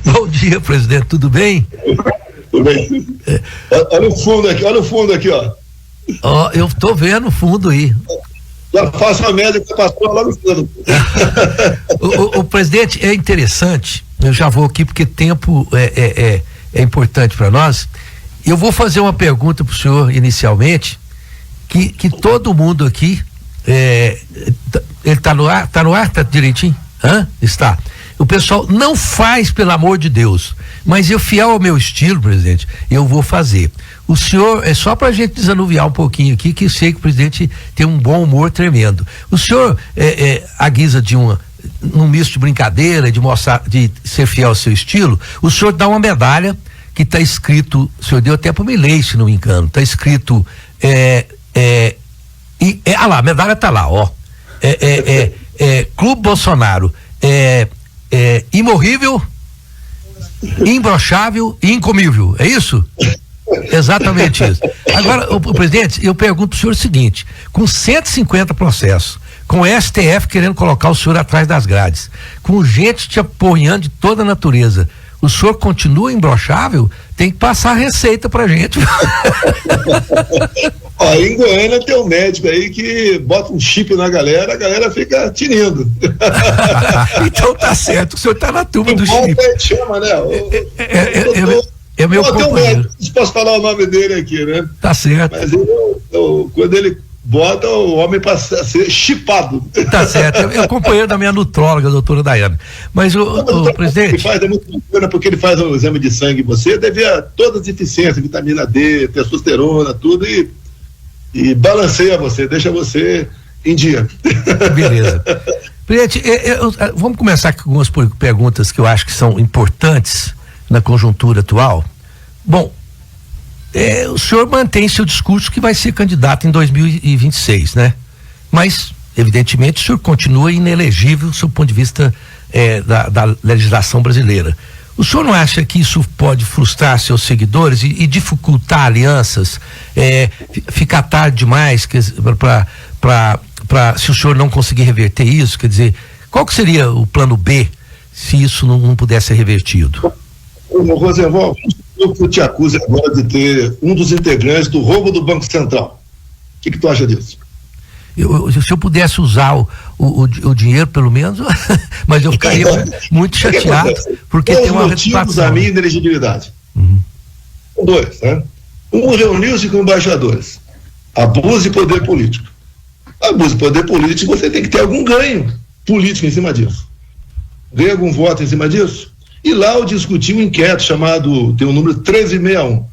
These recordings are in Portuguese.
Bom dia, presidente, tudo bem? Tudo bem. Olha o fundo aqui, ó. Ó, eu tô vendo o fundo aí. Já faço a média que passou lá no fundo. O presidente, é interessante, eu já vou aqui porque tempo é importante para nós. Eu vou fazer uma pergunta pro senhor inicialmente, que todo mundo aqui, ele tá no ar, tá direitinho? Está. O pessoal não faz, pelo amor de Deus, mas eu, fiel ao meu estilo, presidente, eu vou fazer. O senhor, é só pra gente desanuviar um pouquinho aqui, que eu sei que o presidente tem um bom humor tremendo. O senhor, à guisa de um misto de brincadeira, de mostrar, de ser fiel ao seu estilo, o senhor dá uma medalha que tá escrito, o senhor deu até pro Milei, se não me engano, tá escrito, lá, a medalha tá lá, ó. Clube Bolsonaro, imorrível, imbrochável e incomível, é isso? Exatamente isso. Agora, o presidente, eu pergunto pro senhor o seguinte: com 150 processos, com o STF querendo colocar o senhor atrás das grades, com gente te apoiando de toda a natureza, o senhor continua imbrochável? Tem que passar a receita pra gente. Ó, em Goiânia tem um médico aí que bota um chip na galera, a galera fica tinindo. Então tá certo, o senhor tá na turma do chip. Chama, né? É meu companheiro. Tem um médico, não posso falar o nome dele aqui, né? Tá certo. Mas quando ele bota, o homem passa a ser chipado. Tá certo, é o companheiro da minha nutróloga, a doutora Daiane. Mas o presidente... Ele faz, é muito bacana, porque ele faz o exame de sangue em você, deve a todas as deficiências, vitamina D, testosterona, tudo, e balanceia você, deixa você em dia. Beleza. Presidente, vamos começar com algumas perguntas que eu acho que são importantes na conjuntura atual. Bom, o senhor mantém seu discurso que vai ser candidato em 2026, né? Mas, evidentemente, o senhor continua inelegível do seu ponto de vista da legislação brasileira. O senhor não acha que isso pode frustrar seus seguidores e dificultar alianças, ficar tarde demais se o senhor não conseguir reverter isso? Quer dizer, qual que seria o plano B se isso não pudesse ser revertido? Rosenwald, eu te acuso agora de ter um dos integrantes do roubo do Banco Central. O que tu acha disso? Se eu pudesse usar o dinheiro, pelo menos, mas eu ficaria muito chateado, porque tem uma motivos da minha inelegibilidade. Dois, né? Um, reuniu-se com embaixadores. Abuso de poder político. Abuso de poder político, você tem que ter algum ganho político em cima disso. Ganha algum voto em cima disso? E lá eu discuti um inquérito chamado, tem o número 1361,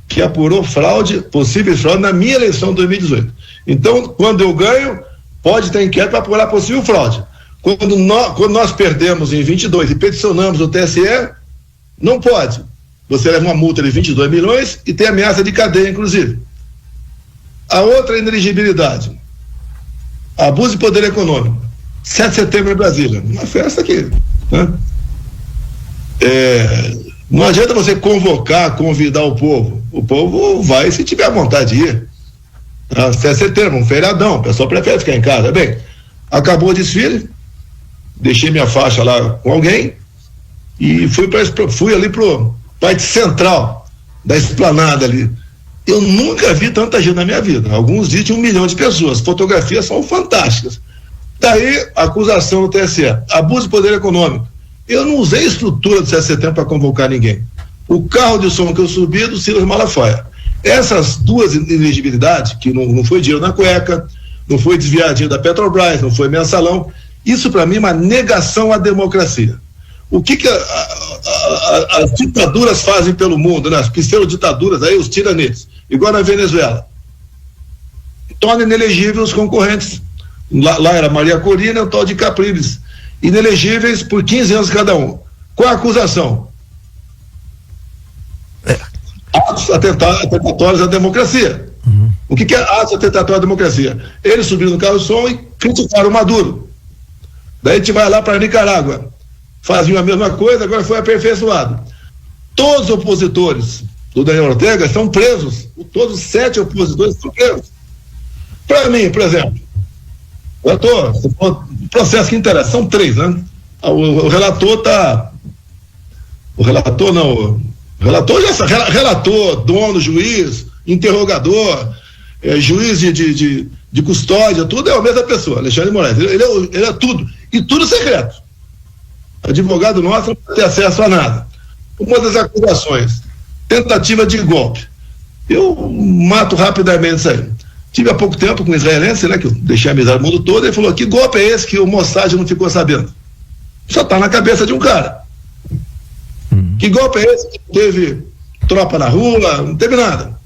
que apurou possível fraude na minha eleição de 2018. Então, quando eu ganho, pode ter inquérito para apurar possível fraude. Quando nós perdemos em 22 e peticionamos o TSE, não pode. Você leva uma multa de 22 milhões e tem ameaça de cadeia, inclusive. A outra inelegibilidade, abuso de poder econômico. 7 de setembro em Brasília, uma festa aqui, né? Não adianta você convidar o povo vai se tiver vontade de ir. 7 de setembro, um feriadão, o pessoal prefere ficar em casa. Bem, acabou o desfile, deixei minha faixa lá com alguém e fui ali pro parte central da esplanada ali. Eu nunca vi tanta gente na minha vida. Alguns dias tinha 1 milhão de pessoas, fotografias são fantásticas. Daí, acusação no TSE, abuso de poder econômico. Eu não usei estrutura do 7 de setembro para convocar ninguém. O carro de som que eu subi é do Silas Malafaia. Essas duas inelegibilidades, que não foi dinheiro na cueca, não foi desviar dinheiro da Petrobras, não foi mensalão, isso para mim é uma negação à democracia. O que as ditaduras fazem pelo mundo, né? As pseudo-ditaduras, aí os tiranetes, igual na Venezuela. Torna inelegíveis os concorrentes. Lá era Maria Corina e o tal de Capriles. Inelegíveis por 15 anos cada um. Qual a acusação? Atos atentatórios à democracia. O que é atos atentatórios à democracia? Eles subiram no carro som e criticaram o Maduro. Daí a gente vai lá para Nicarágua. Faziam a mesma coisa, agora foi aperfeiçoado. Todos os opositores do Daniel Ortega estão presos. Todos os 7 opositores estão presos. Para mim, por exemplo, processo que interessa, são 3, né? O relator está O relator não. Relator, dono, juiz, interrogador, juiz de custódia, tudo é a mesma pessoa, Alexandre Moraes. Ele é tudo. E tudo secreto. Advogado nosso não pode ter acesso a nada. Uma das acusações, tentativa de golpe. Eu mato rapidamente isso aí. Tive há pouco tempo com um israelense, né, que eu deixei a amizade do mundo todo, ele falou: que golpe é esse que o Mossad não ficou sabendo? Só está na cabeça de um cara. Que golpe é esse que teve tropa na rua? Não teve nada.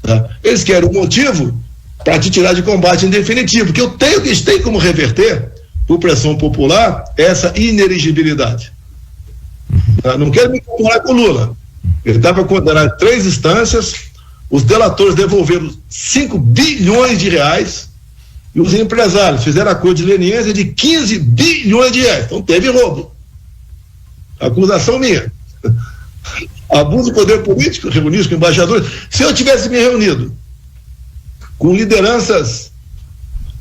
Tá? Eles querem um motivo para te tirar de combate em definitivo, porque eles têm como reverter, por pressão popular, essa ineligibilidade. Tá? Não quero me comparar com o Lula. Ele estava condenado em 3 instâncias, os delatores devolveram 5 bilhões de reais e os empresários fizeram acordo de leniência de 15 bilhões de reais. Então teve roubo. Acusação minha. Abuso de poder político, reunir com embaixadores. Se eu tivesse me reunido com lideranças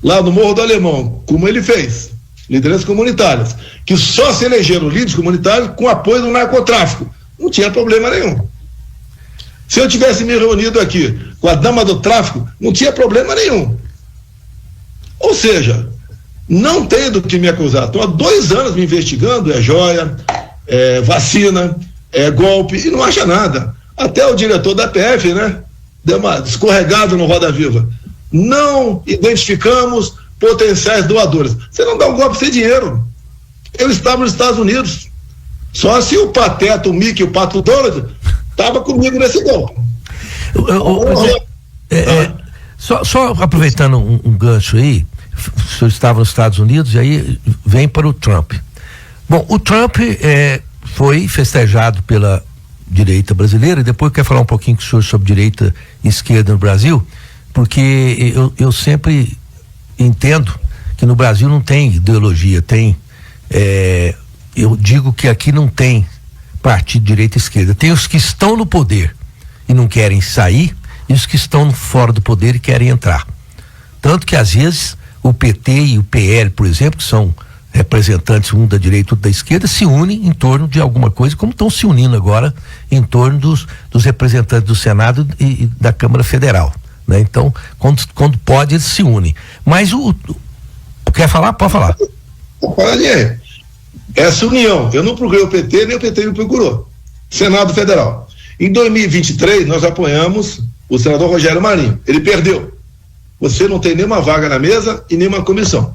lá no Morro do Alemão, como ele fez, lideranças comunitárias, que só se elegeram líderes comunitários com apoio do narcotráfico, não tinha problema nenhum. Se eu tivesse me reunido aqui com a dama do tráfico, não tinha problema nenhum. Ou seja, não tem do que me acusar. Estou há 2 anos me investigando, é joia, é vacina, é golpe, e não acha nada. Até o diretor da PF, né, deu uma escorregada no Roda Viva. Não identificamos potenciais doadores. Você não dá um golpe sem dinheiro. Eu estava nos Estados Unidos. Só se o Pateta, o Mickey, o Pato Donald estava comigo nesse golpe. Só aproveitando um gancho aí, o senhor estava nos Estados Unidos e aí vem para o Trump. Bom, o Trump foi festejado pela direita brasileira, e depois eu quero falar um pouquinho com o senhor sobre direita e esquerda no Brasil, porque eu sempre entendo que no Brasil não tem ideologia, eu digo que aqui não tem partido de direita e esquerda, tem os que estão no poder e não querem sair, e os que estão fora do poder e querem entrar. Tanto que às vezes o PT e o PL, por exemplo, que são representantes, um da direita e outro da esquerda, se unem em torno de alguma coisa, como estão se unindo agora em torno dos representantes do Senado e da Câmara Federal, né? Então, quando pode, eles se unem. Mas quer falar? Pode falar. Pode. Essa união, eu não procurei o PT, nem o PT me procurou. Senado Federal. Em 2023, nós apoiamos o senador Rogério Marinho. Ele perdeu. Você não tem nenhuma vaga na mesa e nenhuma comissão.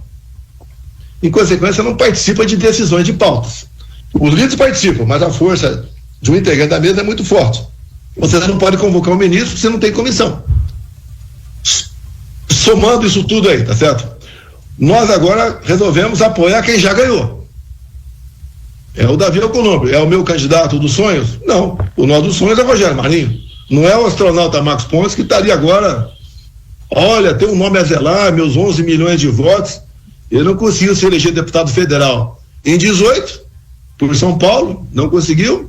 Em consequência, não participa de decisões de pautas. Os líderes participam, mas a força de um integrante da mesa é muito forte. Você não pode convocar um ministro porque você não tem comissão. Somando isso tudo aí, tá certo? Nós agora resolvemos apoiar quem já ganhou. É o Davi Alcolumbre. É o meu candidato dos sonhos? Não. O nosso dos sonhos é o Rogério Marinho. Não é o astronauta Marcos Pontes que estaria agora, olha, tem um nome a zelar, meus 11 milhões de votos. Ele não conseguiu se eleger deputado federal em 18, por São Paulo, não conseguiu,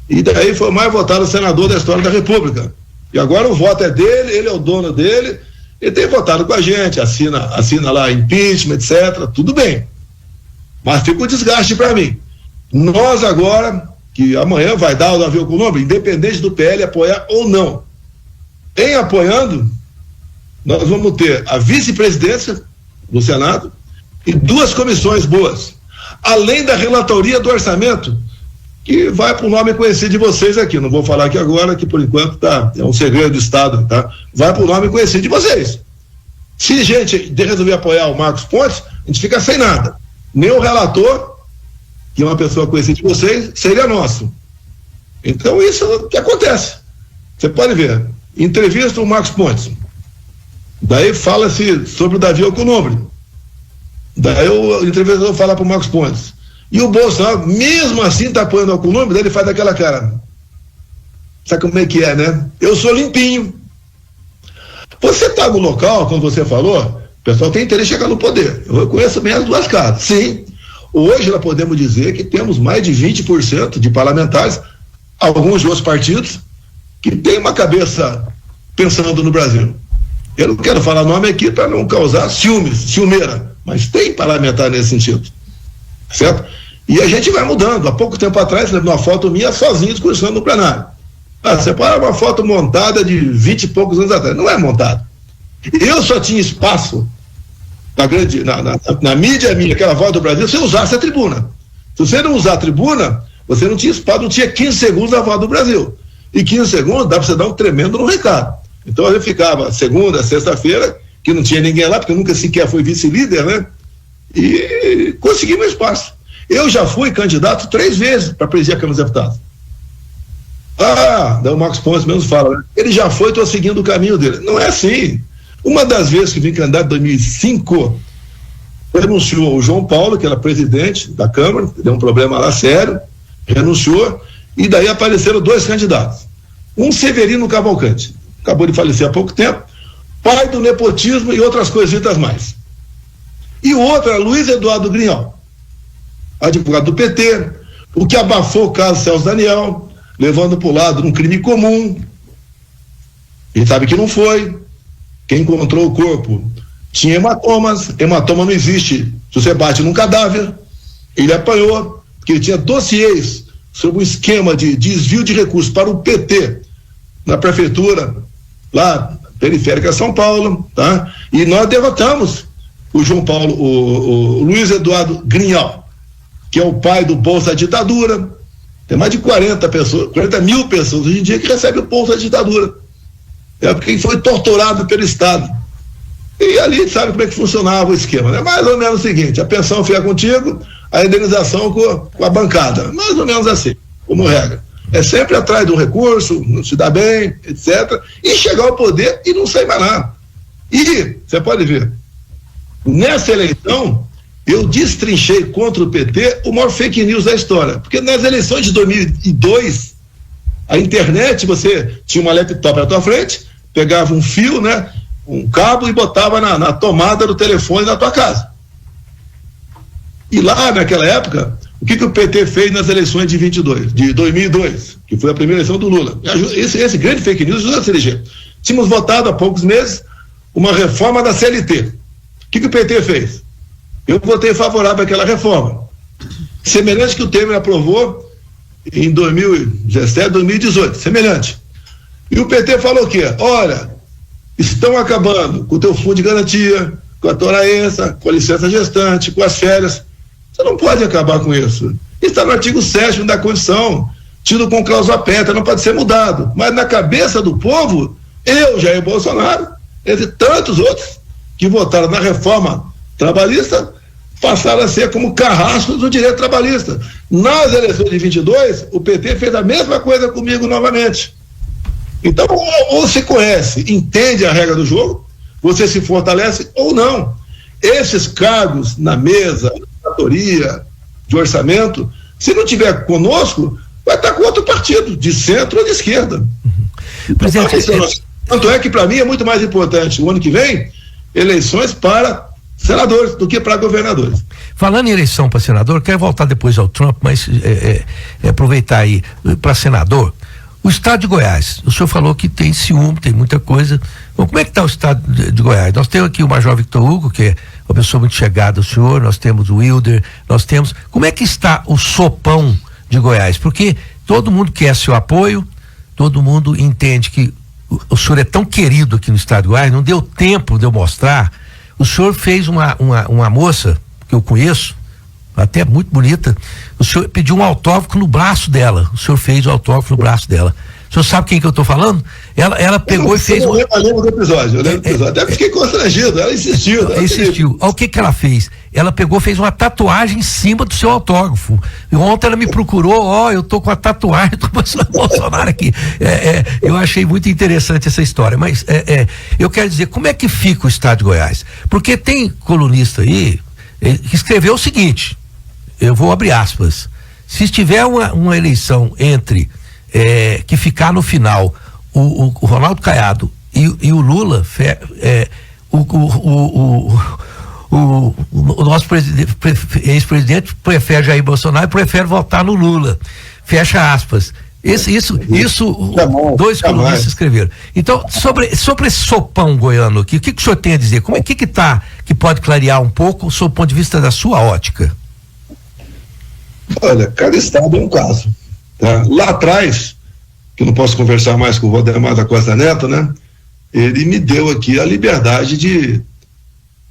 e daí foi o mais votado senador da história da República. E agora o voto é dele, ele é o dono dele, ele tem votado com a gente, assina lá impeachment, etc., tudo bem. Mas fica um desgaste para mim. Nós agora, que amanhã vai dar o Davi Alcolumbre, independente do PL apoiar ou não, em apoiando, nós vamos ter a vice-presidência do Senado e 2 comissões boas, além da relatoria do orçamento, que vai para o nome conhecido de vocês aqui. Não vou falar aqui agora, que por enquanto é um segredo do Estado, tá? Vai para o nome conhecido de vocês. Se a gente resolver apoiar o Marcos Pontes, a gente fica sem nada. Nem o relator, que é uma pessoa conhecida de vocês, seria nosso. Então isso é o que acontece. Você pode ver, entrevista o Marcos Pontes, daí fala-se sobre o Davi Alcolumbre, daí o entrevistador fala para o Marcos Pontes, e o Bolsonaro mesmo assim está apoiando o Alcolumbre, daí ele faz aquela cara, sabe como é que é, né? Eu sou limpinho. Você está no local, como você falou, o pessoal tem interesse em chegar no poder. Eu conheço bem as 2 casas. Sim, hoje nós podemos dizer que temos mais de 20% de parlamentares, alguns de outros partidos, que tem uma cabeça pensando no Brasil. Eu não quero falar nome aqui para não causar ciúmeira, mas tem parlamentar nesse sentido, certo? E a gente vai mudando. Há pouco tempo atrás, lembro uma foto minha sozinho discursando no plenário. Você para uma foto montada de 20 e poucos anos atrás. Não é montada. Eu só tinha espaço na mídia minha, aquela Voz do Brasil, se eu usasse a tribuna. Se você não usar a tribuna, você não tinha espaço, não tinha 15 segundos da Voz do Brasil. E 15 segundos dá para você dar um tremendo no recado. Então eu ficava segunda, sexta-feira, que não tinha ninguém lá, porque eu nunca sequer fui vice-líder, né? E consegui meu espaço. Eu já fui candidato 3 vezes para presidir a Câmara dos Deputados. O Marcos Pontes mesmo fala, né? Ele já foi, estou seguindo o caminho dele. Não é assim. Uma das vezes que vim candidato em 2005, renunciou o João Paulo, que era presidente da Câmara, deu um problema lá sério, renunciou, e daí apareceram 2 candidatos. Um Severino Cavalcante, acabou de falecer há pouco tempo, pai do nepotismo e outras coisitas mais. E o outro era Luiz Eduardo Grinhal, advogado do PT, o que abafou o caso Celso Daniel, levando para o lado um crime comum. Ele sabe que não foi. Quem encontrou o corpo tinha hematomas. Hematoma não existe se você bate num cadáver. Ele apanhou, porque ele tinha dossiês sobre um esquema de desvio de recursos para o PT na prefeitura, lá, periférica de São Paulo, tá? E nós derrotamos o João Paulo, o Luiz Eduardo Grinhal, que é o pai do Bolsa da Ditadura. Tem mais de 40 mil pessoas hoje em dia que recebem o Bolsa da Ditadura. É porque foi torturado pelo Estado. E ali sabe como é que funcionava o esquema, né? Mais ou menos o seguinte: a pensão fica contigo, a indenização com a bancada. Mais ou menos assim, como regra. É sempre atrás de um recurso, não se dá bem, etc. E chegar ao poder e não sair mais nada. E, você pode ver, nessa eleição, eu destrinchei contra o PT o maior fake news da história. Porque nas eleições de 2002, a internet, você tinha uma laptop na tua frente, pegava um fio, né, um cabo, e botava na tomada do telefone da tua casa. E lá, naquela época, o que o PT fez nas eleições de 2002, que foi a primeira eleição do Lula? Esse grande fake news ajudou a se eleger. Tínhamos votado há poucos meses uma reforma da CLT. O que o PT fez? Eu votei favorável àquela reforma, semelhante que o Temer aprovou em 2017, 2018, semelhante. E o PT falou o quê? Olha, estão acabando com o teu fundo de garantia, com a toraença, com a licença gestante, com as férias. Você não pode acabar com isso. Está no artigo 7º da Constituição, tido com cláusula pétrea, não pode ser mudado. Mas na cabeça do povo, eu, Jair Bolsonaro, entre tantos outros que votaram na reforma trabalhista, passaram a ser como carrascos do direito trabalhista. Nas eleições de 22, o PT fez a mesma coisa comigo novamente. Então, ou se conhece, entende a regra do jogo, você se fortalece ou não. Esses cargos na mesa, na diretoria, de orçamento, se não tiver conosco, vai estar com outro partido, de centro ou de esquerda. Presidente, tanto é que para mim é muito mais importante o ano que vem eleições para senadores do que para governadores. Falando em eleição para senador, quero voltar depois ao Trump, mas aproveitar aí para senador. O estado de Goiás, o senhor falou que tem ciúme, tem muita coisa. Bom, como é que está o estado de Goiás? Nós temos aqui o Major Victor Hugo, que é uma pessoa muito chegada ao senhor, nós temos o Wilder, nós temos... Como é que está o sopão de Goiás? Porque todo mundo quer seu apoio, todo mundo entende que o senhor é tão querido aqui no estado de Goiás, não deu tempo de eu mostrar. O senhor fez uma moça que eu conheço, até muito bonita, o senhor pediu um autógrafo no braço dela, o senhor fez o autógrafo no braço dela. O senhor sabe quem que eu estou falando? Ela pegou e fez... Eu lembro do episódio, até fiquei constrangido, ela insistiu. Olha o que ela fez. Ela pegou, fez uma tatuagem em cima do seu autógrafo. E ontem ela me procurou, eu tô com a tatuagem do Bolsonaro aqui. Eu achei muito interessante essa história, mas eu quero dizer, como é que fica o estado de Goiás? Porque tem colunista aí que escreveu o seguinte, eu vou abrir aspas: se tiver uma eleição entre que ficar no final o Ronaldo Caiado e o Lula, o nosso ex-presidente prefere Jair Bolsonaro e prefere votar no Lula. Fecha aspas. Isso dois colunistas escreveram. Então, sobre esse sopão goiano aqui, o que o senhor tem a dizer? Como é que pode clarear um pouco, sob o ponto de vista da sua ótica? Olha, cada estado é um caso. Tá? Lá atrás, que eu não posso conversar mais com o Valdemar da Costa Neto, né? Ele me deu aqui a liberdade de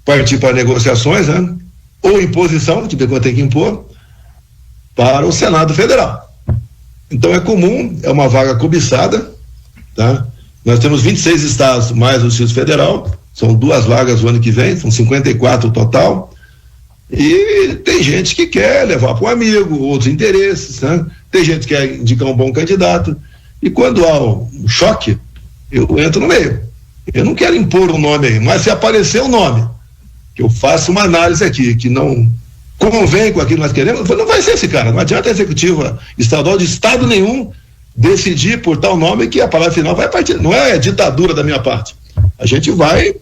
partir para negociações, né? Ou imposição, que eu tenho que impor, para o Senado Federal. Então é comum, é uma vaga cobiçada, tá? Nós temos 26 estados mais o Distrito Federal, são 2 vagas o ano que vem, são 54 total, e tem gente que quer levar para um amigo, outros interesses, né? Tem gente que quer indicar um bom candidato, e quando há um choque, eu entro no meio. Eu não quero impor um nome aí, mas se aparecer um nome, que eu faço uma análise aqui, que não convém com aquilo que nós queremos, não vai ser esse cara, não adianta a executiva estadual de estado nenhum decidir por tal nome que a palavra final vai partir, não é ditadura da minha parte, a gente vai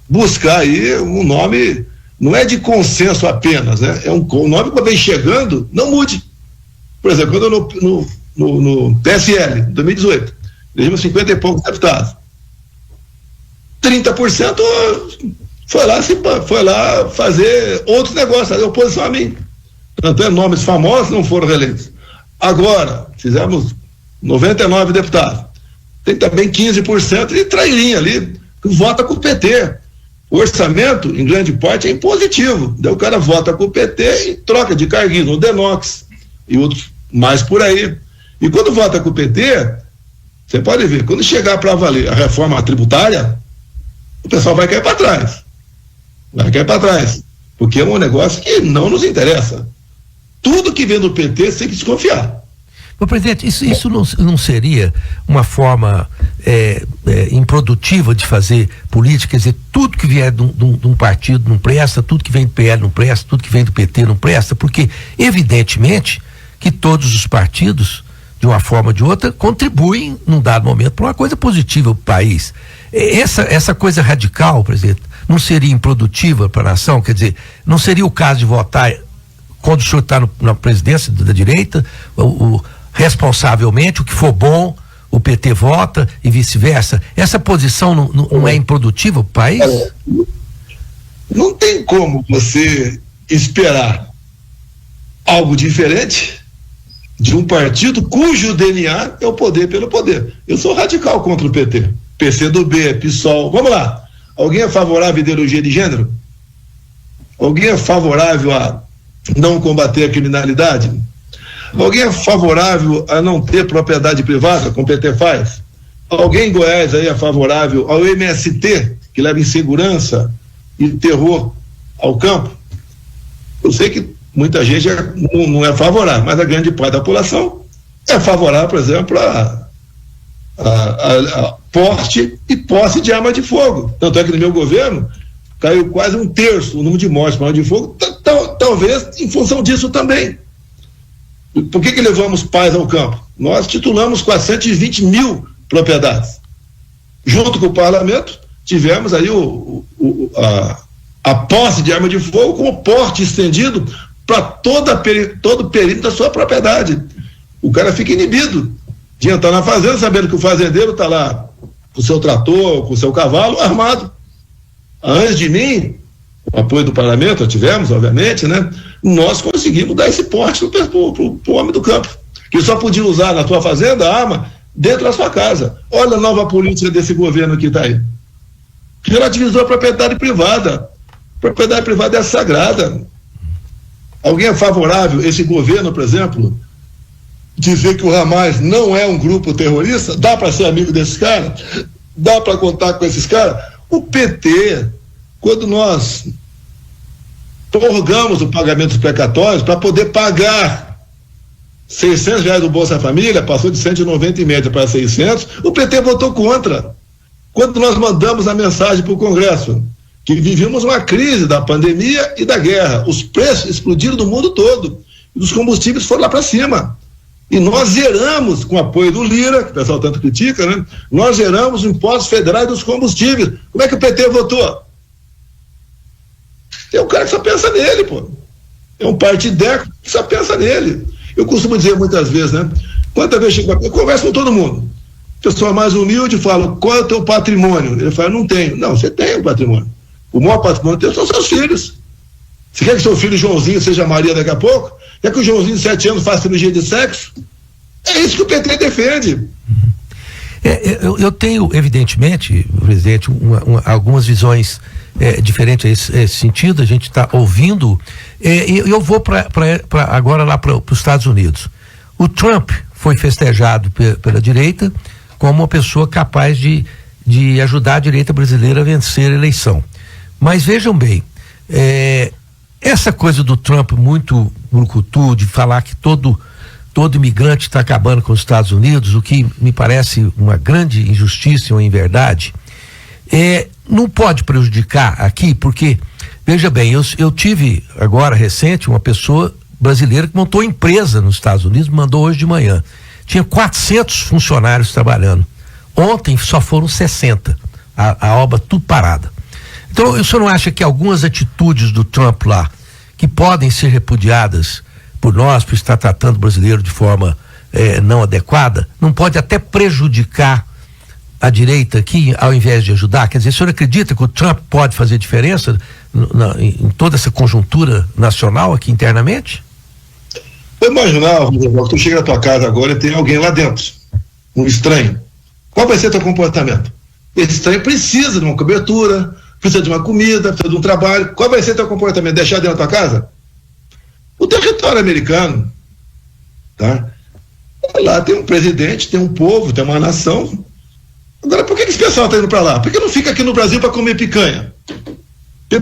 buscar aí um nome, não é de consenso apenas, né? É um nome que vem chegando, não mude. Por exemplo, quando eu no PSL, em 2018, elegemos 50 e poucos deputados, 30% foi lá fazer outros negócios, fazer oposição a mim. Tanto é, nomes famosos não foram reeleitos. Agora, fizemos 99 deputados. Tem também 15% de trailinha ali, que vota com o PT. O orçamento, em grande parte, é impositivo. Daí o cara vota com o PT e troca de carguinho, no Denox e outros mais por aí. E quando vota com o PT, você pode ver, quando chegar para valer a reforma tributária, o pessoal vai cair para trás. Vai cair para trás. Porque é um negócio que não nos interessa. Tudo que vem do PT você tem que desconfiar. Mas, presidente, isso não seria uma forma improdutiva de fazer política? Quer dizer, tudo que vier de um partido não presta, tudo que vem do PL não presta, tudo que vem do PT não presta, porque, evidentemente, que todos os partidos, de uma forma ou de outra, contribuem, num dado momento, para uma coisa positiva para o país. Essa coisa radical, presidente, não seria improdutiva para a nação? Quer dizer, não seria o caso de votar quando o senhor está na presidência da direita, responsavelmente, o que for bom, o PT vota e vice-versa? Essa posição não é improdutiva para o país? Não tem como você esperar algo diferente de um partido cujo DNA é o poder pelo poder. Eu sou radical contra o PT. PCdoB, PSOL, vamos lá. Alguém é favorável à ideologia de gênero? Alguém é favorável a não combater a criminalidade? Alguém é favorável a não ter propriedade privada, como o PT faz? Alguém em Goiás aí é favorável ao MST, que leva insegurança e terror ao campo? Eu sei que muita gente não é favorável, mas a grande parte da população é favorável, por exemplo, a porte e posse de arma de fogo. Tanto é que no meu governo caiu quase 1/3 o número de mortes por arma de fogo, talvez em função disso também. Por que levamos paz ao campo? Nós titulamos 420 mil propriedades. Junto com o parlamento, tivemos aí a posse de arma de fogo com o porte estendido para todo o perímetro da sua propriedade. O cara fica inibido de entrar na fazenda sabendo que o fazendeiro está lá com o seu trator, com o seu cavalo armado. Antes de mim, o apoio do parlamento, tivemos, obviamente, né? Nós conseguimos dar esse porte para o homem do campo, que só podia usar na sua fazenda a arma dentro da sua casa. Olha a nova política desse governo que está aí. Relativizou a propriedade privada. A propriedade privada é sagrada. Alguém é favorável, esse governo, por exemplo, dizer que o Hamas não é um grupo terrorista? Dá para ser amigo desses caras? Dá para contar com esses caras? O PT, quando nós prorrogamos o pagamento dos precatórios para poder pagar R$600 do Bolsa Família, passou de 190 em média para 600, o PT votou contra. Quando nós mandamos a mensagem para o Congresso que vivíamos uma crise da pandemia e da guerra, os preços explodiram no mundo todo, e os combustíveis foram lá para cima. E nós zeramos, com o apoio do Lira, que o pessoal tanto critica, né? Nós zeramos os impostos federais dos combustíveis. Como é que o PT votou? Tem um cara que só pensa nele, pô. É um partideco que só pensa nele. Eu costumo dizer muitas vezes, né? Quantas vezes eu converso com todo mundo. A pessoa mais humilde fala, qual é o teu patrimônio? Ele fala, não tenho. Não, você tem um patrimônio. O maior patrimônio teu são seus filhos. Você quer que seu filho Joãozinho seja Maria daqui a pouco? Quer que o Joãozinho de 7 anos faça cirurgia de sexo? É isso que o PT defende. Eu tenho, evidentemente, presidente, algumas visões diferentes a esse sentido. A gente está ouvindo. Eu vou agora lá para os Estados Unidos. O Trump foi festejado pela direita como uma pessoa capaz de ajudar a direita brasileira a vencer a eleição. Mas vejam bem, essa coisa do Trump muito brucutu, de falar que todo imigrante está acabando com os Estados Unidos, o que me parece uma grande injustiça e uma inverdade, não pode prejudicar aqui, porque, veja bem, eu tive agora recente uma pessoa brasileira que montou empresa nos Estados Unidos, mandou hoje de manhã. Tinha 400 funcionários trabalhando. Ontem só foram 60. A obra tudo parada. Então, o senhor não acha que algumas atitudes do Trump lá, que podem ser repudiadas por nós, por estar tratando o brasileiro de forma não adequada, não pode até prejudicar a direita aqui, ao invés de ajudar? Quer dizer, o senhor acredita que o Trump pode fazer diferença em toda essa conjuntura nacional aqui internamente? Eu imaginar, tu chega na tua casa agora e tem alguém lá dentro, um estranho. Qual vai ser teu comportamento? Esse estranho precisa de uma cobertura, precisa de uma comida, precisa de um trabalho. Qual vai ser teu comportamento? Deixar dentro da tua casa? O território americano, tá? Lá tem um presidente, tem um povo, tem uma nação. Agora, por que esse pessoal está indo para lá? Por que não fica aqui no Brasil para comer picanha?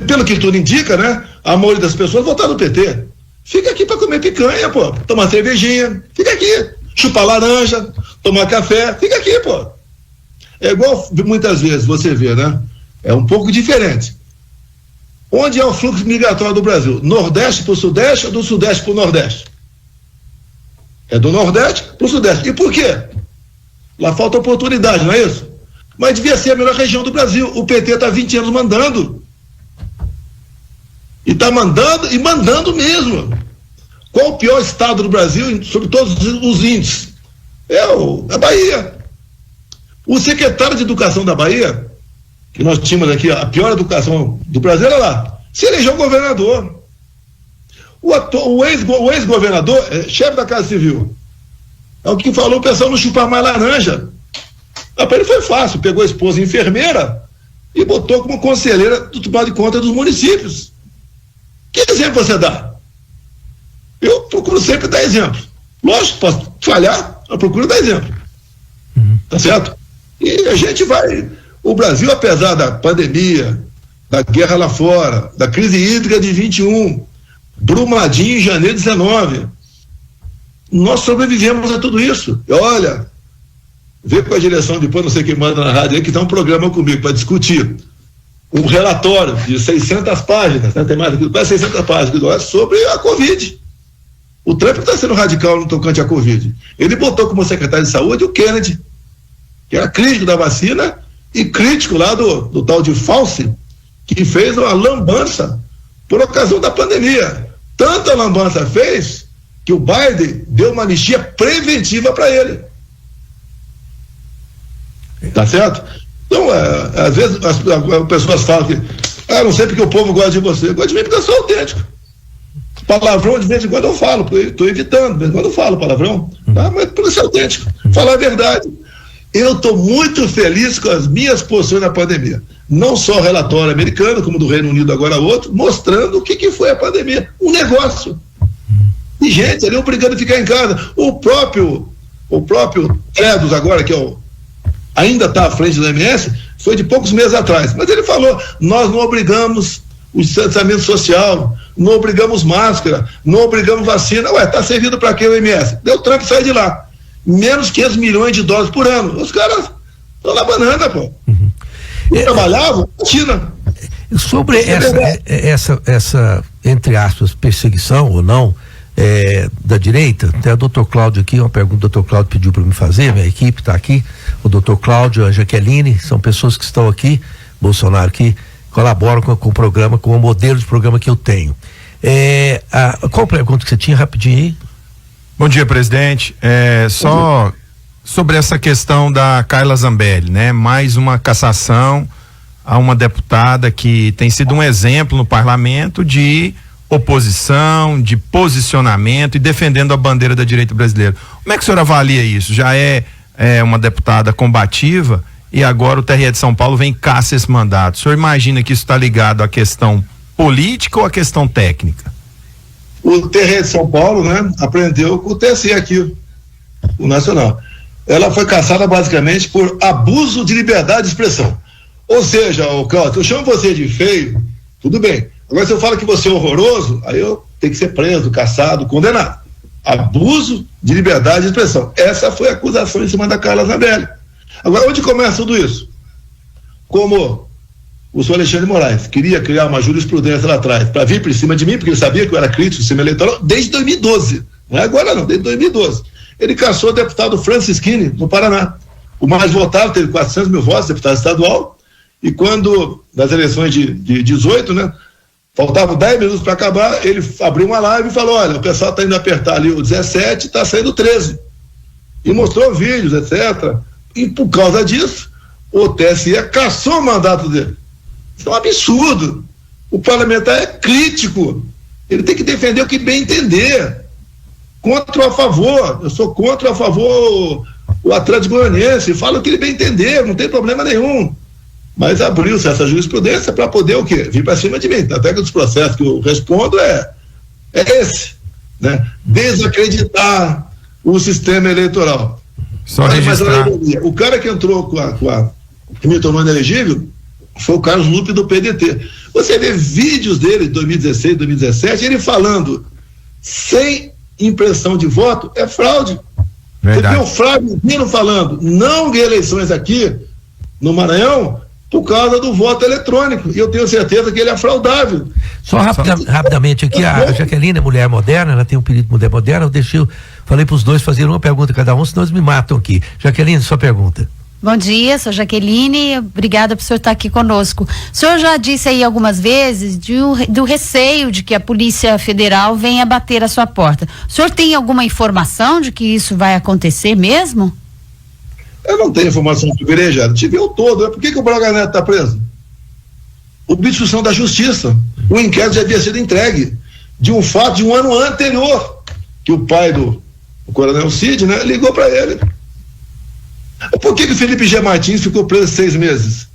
Pelo que tudo indica, né? A maioria das pessoas votaram no PT. Fica aqui para comer picanha, pô. Tomar cervejinha, fica aqui. Chupar laranja, tomar café, fica aqui, pô. É igual muitas vezes você vê, né? É um pouco diferente. Onde é o fluxo migratório do Brasil? Nordeste para o Sudeste ou do Sudeste para o Nordeste? É do Nordeste para o Sudeste. E por quê? Lá falta oportunidade, não é isso? Mas devia ser a melhor região do Brasil. O PT está 20 anos mandando. E está mandando, e mandando mesmo. Qual o pior estado do Brasil sobre todos os índices? É a Bahia. O secretário de Educação da Bahia, que nós tínhamos aqui, a pior educação do Brasil, era lá, se elegeu governador. O ex-governador, chefe da Casa Civil, é o que falou o pessoal não chupar mais laranja. Para ele foi fácil, pegou a esposa enfermeira e botou como conselheira do Tribunal de Contas dos municípios. Que exemplo você dá? Eu procuro sempre dar exemplo. Lógico, posso falhar, eu procuro dar exemplo. Tá certo? E a gente vai... O Brasil, apesar da pandemia, da guerra lá fora, da crise hídrica de 21, Brumadinho em janeiro de 19, nós sobrevivemos a tudo isso. E olha, vê com a direção, depois não sei quem manda na rádio aí, que tem um programa comigo para discutir um relatório de 600 páginas, né? Tem mais aqui, quase 600 páginas, sobre a Covid. O Trump está sendo radical no tocante à Covid. Ele botou como secretário de saúde o Kennedy, que era crítico da vacina e crítico lá do tal de Fauci, que fez uma lambança por ocasião da pandemia. Tanta lambança fez que o Biden deu uma anistia preventiva para ele. Tá certo? Então, às vezes as pessoas falam que não sei porque o povo gosta de você. Gosta de mim porque eu sou autêntico. Palavrão, de vez em quando eu falo, estou evitando, de vez em quando eu falo palavrão, tá? Mas por ser autêntico, falar a verdade. Eu estou muito feliz com as minhas posições na pandemia. Não só o relatório americano, como do Reino Unido agora outro, mostrando o que foi a pandemia. Um negócio. E gente ali obrigando a ficar em casa. O próprio Tedros agora, que ainda está à frente do MS, foi de poucos meses atrás. Mas ele falou, nós não obrigamos o distanciamento social, não obrigamos máscara, não obrigamos vacina. Ué, está servindo para quê o MS? Deu Trump sai de lá. Menos 500 milhões de dólares por ano. Os caras estão na banana, pô. Não trabalhavam? China. Sobre essa, entre aspas, perseguição ou não da direita, tem o doutor Cláudio aqui, uma pergunta que o doutor Cláudio pediu para me fazer, minha equipe está aqui, o doutor Cláudio, a Jaqueline, são pessoas que estão aqui, Bolsonaro, que colaboram com o programa, com o modelo de programa que eu tenho. Qual pergunta que você tinha rapidinho aí? Bom dia, presidente. Só sobre essa questão da Carla Zambelli, né? Mais uma cassação a uma deputada que tem sido um exemplo no parlamento de oposição, de posicionamento e defendendo a bandeira da direita brasileira. Como é que o senhor avalia isso? Já é uma deputada combativa e agora o TRE de São Paulo vem caça esse mandato. O senhor imagina que isso está ligado à questão política ou à questão técnica? O TRE de São Paulo, né, aprendeu com o TSE aqui, o Nacional. Ela foi caçada basicamente por abuso de liberdade de expressão. Ou seja, Cláudio, eu chamo você de feio, tudo bem. Agora, se eu falo que você é horroroso, aí eu tenho que ser preso, caçado, condenado. Abuso de liberdade de expressão. Essa foi a acusação em cima da Carla Zambelli. Agora, onde começa tudo isso? Como o senhor Alexandre de Moraes queria criar uma jurisprudência lá atrás para vir por cima de mim, porque ele sabia que eu era crítico do sistema eleitoral desde 2012. Não é agora não, desde 2012. Ele caçou o deputado Francisquini, no Paraná. O mais votado, teve 400 mil votos, deputado estadual. E quando, nas eleições de 18, né, faltavam 10 minutos para acabar, ele abriu uma live e falou: olha, o pessoal está indo apertar ali o 17, está saindo 13. E mostrou vídeos, etc. E por causa disso, o TSE cassou o mandato dele. Isso é um absurdo. O parlamentar é crítico. Ele tem que defender o que bem entender. Contra ou a favor. Eu sou contra ou a favor o Atlético Goianiense. Fala o que ele bem entender, não tem problema nenhum. Mas abriu-se essa jurisprudência para poder o quê? Vir para cima de mim. Até que os processos que eu respondo é esse, né? Desacreditar o sistema eleitoral. Só registrar. O cara que entrou que me tornou inelegível foi o Carlos Lupe do PDT. Você vê vídeos dele de 2016, 2017, ele falando sem impressão de voto é fraude. Verdade. Você vê o Flávio Dino falando não de eleições aqui no Maranhão por causa do voto eletrônico, e eu tenho certeza que ele é fraudável. Só rapidamente aqui, a Jaqueline é mulher moderna, ela tem um pedido de mulher moderna, falei para os dois fazerem uma pergunta cada um, senão eles me matam aqui. Jaqueline, sua pergunta. Bom dia, sou Jaqueline, obrigada por o senhor estar aqui conosco. O senhor já disse aí algumas vezes do receio de que a Polícia Federal venha bater a sua porta. O senhor tem alguma informação de que isso vai acontecer mesmo? Eu não tenho informação privilegiada, te viu todo. Por que o Braga Neto está preso? Obstrução da justiça. O inquérito já havia sido entregue de um fato de um ano anterior, que o pai do Coronel Cid, né, ligou para ele. Por que o Felipe G. Martins ficou preso 6 meses?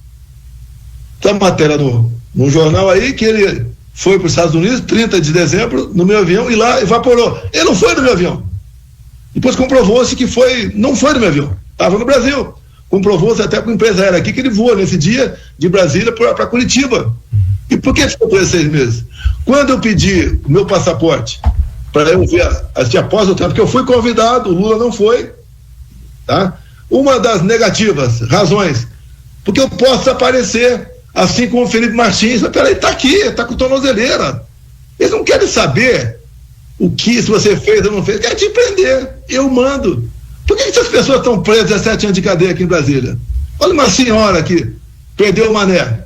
Tem uma matéria no jornal aí que ele foi para os Estados Unidos 30 de dezembro no meu avião e lá evaporou. Ele não foi no meu avião. Depois comprovou-se que não foi no meu avião. Estava no Brasil. Comprovou-se até com a empresa aérea aqui que ele voou nesse dia de Brasília para Curitiba. E por que ficou preso 6 meses? Quando eu pedi o meu passaporte para eu ver após o tempo, porque eu fui convidado, o Lula não foi, tá? Uma das negativas razões, porque eu posso desaparecer, assim como o Felipe Martins. Mas peraí, tá aqui, tá com tornozeleira. Eles não querem saber se você fez ou não fez, querem te prender. Eu mando. Por que essas pessoas estão presas 17 anos de cadeia aqui em Brasília? Olha uma senhora que perdeu o mané.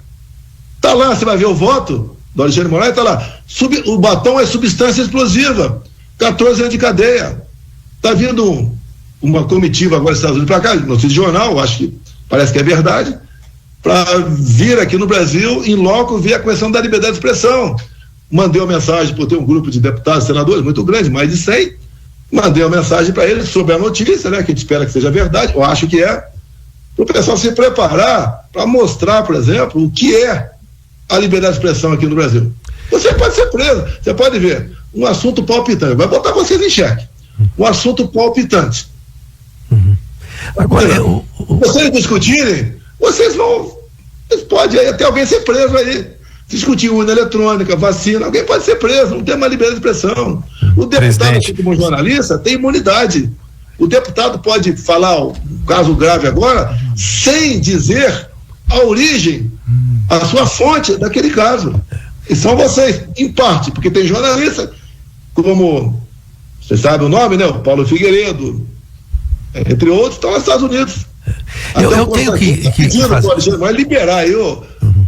Tá lá, você vai ver o voto do Alexandre de Moraes, tá lá. O batom é substância explosiva. 14 anos de cadeia. Tá vindo uma comitiva agora dos Estados Unidos para cá, notícia de jornal, acho que parece que é verdade, para vir aqui no Brasil, em loco, ver a questão da liberdade de expressão. Mandei uma mensagem, por ter um grupo de deputados, senadores muito grande, mais de 100, mandei uma mensagem para eles sobre a notícia, né, que a gente espera que seja verdade, eu acho que é, para o pessoal se preparar para mostrar, por exemplo, o que é a liberdade de expressão aqui no Brasil. Você pode ser preso, você pode ver, um assunto palpitante, vai botar vocês em xeque, um assunto palpitante. Agora, vocês discutirem, vocês podem até alguém ser preso aí. Discutir urna eletrônica, vacina, alguém pode ser preso, não tem mais liberdade de expressão. O deputado, aqui, como jornalista, tem imunidade. O deputado pode falar um caso grave agora, sem dizer a origem, a sua fonte daquele caso. E são vocês, em parte, porque tem jornalista, como você sabe o nome, né? O Paulo Figueiredo, entre outros, estão nos Estados Unidos. Eu tenho que pedindo vai liberar aí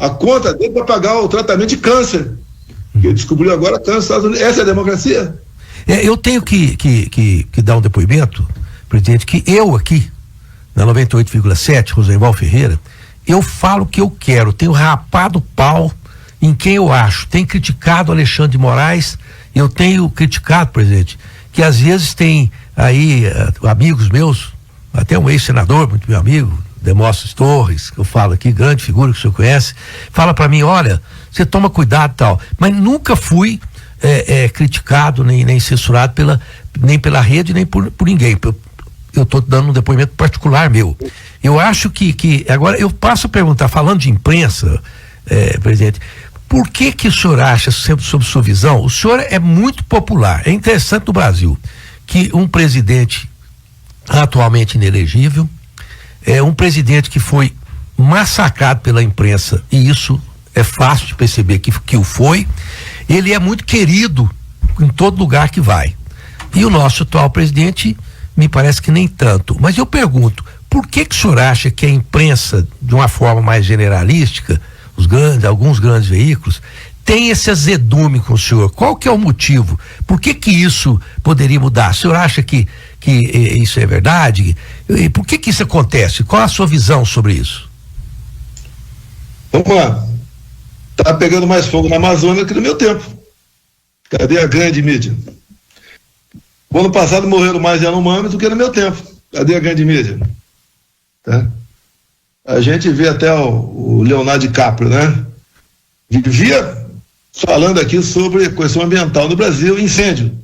a conta dele para pagar o tratamento de câncer, que ele descobriu agora câncer nos Estados Unidos. Essa é a democracia? Eu tenho que dar um depoimento, presidente, que eu aqui, na 98,7, Rosenval Ferreira, eu falo o que eu quero, tenho rapado o pau em quem eu acho tem criticado Alexandre de Moraes. Eu tenho criticado, presidente, que às vezes tem aí amigos meus, até um ex-senador, muito meu amigo, Demóstenes Torres, que eu falo aqui, grande figura que o senhor conhece, fala para mim, olha, você toma cuidado e tal, mas nunca fui criticado nem censurado nem pela rede, nem por ninguém. Eu estou dando um depoimento particular meu. Eu acho que agora eu passo a perguntar, falando de imprensa, presidente, por que o senhor acha, sempre sob sua visão, o senhor é muito popular, é interessante no Brasil, que um presidente atualmente inelegível, um presidente que foi massacrado pela imprensa, e isso é fácil de perceber que o foi, ele é muito querido em todo lugar que vai. E o nosso atual presidente, me parece que nem tanto. Mas eu pergunto, por que o senhor acha que a imprensa, de uma forma mais generalística, alguns grandes veículos, tem esse azedume com o senhor? Qual que é o motivo? Por que isso poderia mudar? O senhor acha que isso é verdade? E por que isso acontece? Qual a sua visão sobre isso? Vamos lá. Tá pegando mais fogo na Amazônia que no meu tempo. Cadê a grande mídia? O ano passado morreram mais Yanomamis do que no meu tempo. Cadê a grande mídia? Tá? A gente vê até o Leonardo DiCaprio, né? Vivia falando aqui sobre questão ambiental no Brasil, incêndio.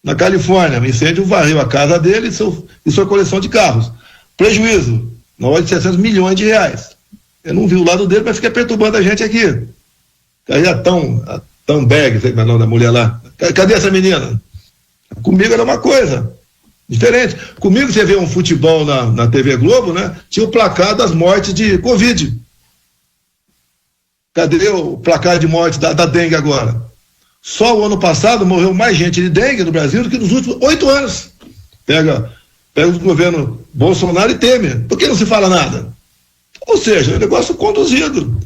Na Califórnia, o incêndio varreu a casa dele e sua coleção de carros. Prejuízo, na ordem de 600 milhões de reais. Eu não vi o lado dele, mas fica perturbando a gente aqui. Aí a Thunberg, sei que é o nome da mulher lá. Cadê essa menina? Comigo era uma coisa diferente. Comigo você vê um futebol na TV Globo, né? Tinha o placar das mortes de Covid. Cadê o placar de morte da dengue agora? Só o ano passado morreu mais gente de dengue no Brasil do que nos últimos 8 anos. Pega o governo Bolsonaro e Temer. Por que não se fala nada? Ou seja, é um negócio conduzido.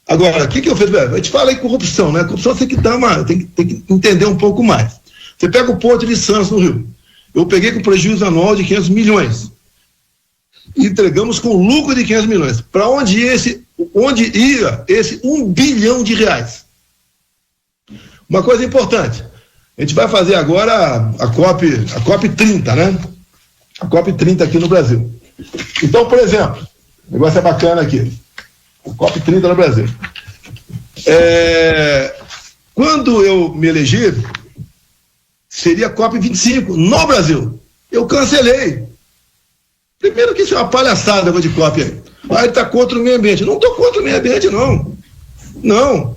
Agora, o que eu fiz? A gente fala em corrupção, né? Corrupção tem que entender um pouco mais. Você pega o Porto de Santos no Rio. Eu peguei com prejuízo anual de 500 milhões. E entregamos com lucro de 500 milhões. Para onde ia esse 1 bilhão de reais? Uma coisa importante. A gente vai fazer agora a COP 30, né? A COP 30 aqui no Brasil. Então, por exemplo, o negócio é bacana aqui. A COP 30 no Brasil. Quando eu me elegi, seria a COP 25 no Brasil. Eu cancelei. Primeiro que isso é uma palhaçada de COP aí. Ele está contra o meio ambiente. Não estou contra o meio ambiente, não. Não.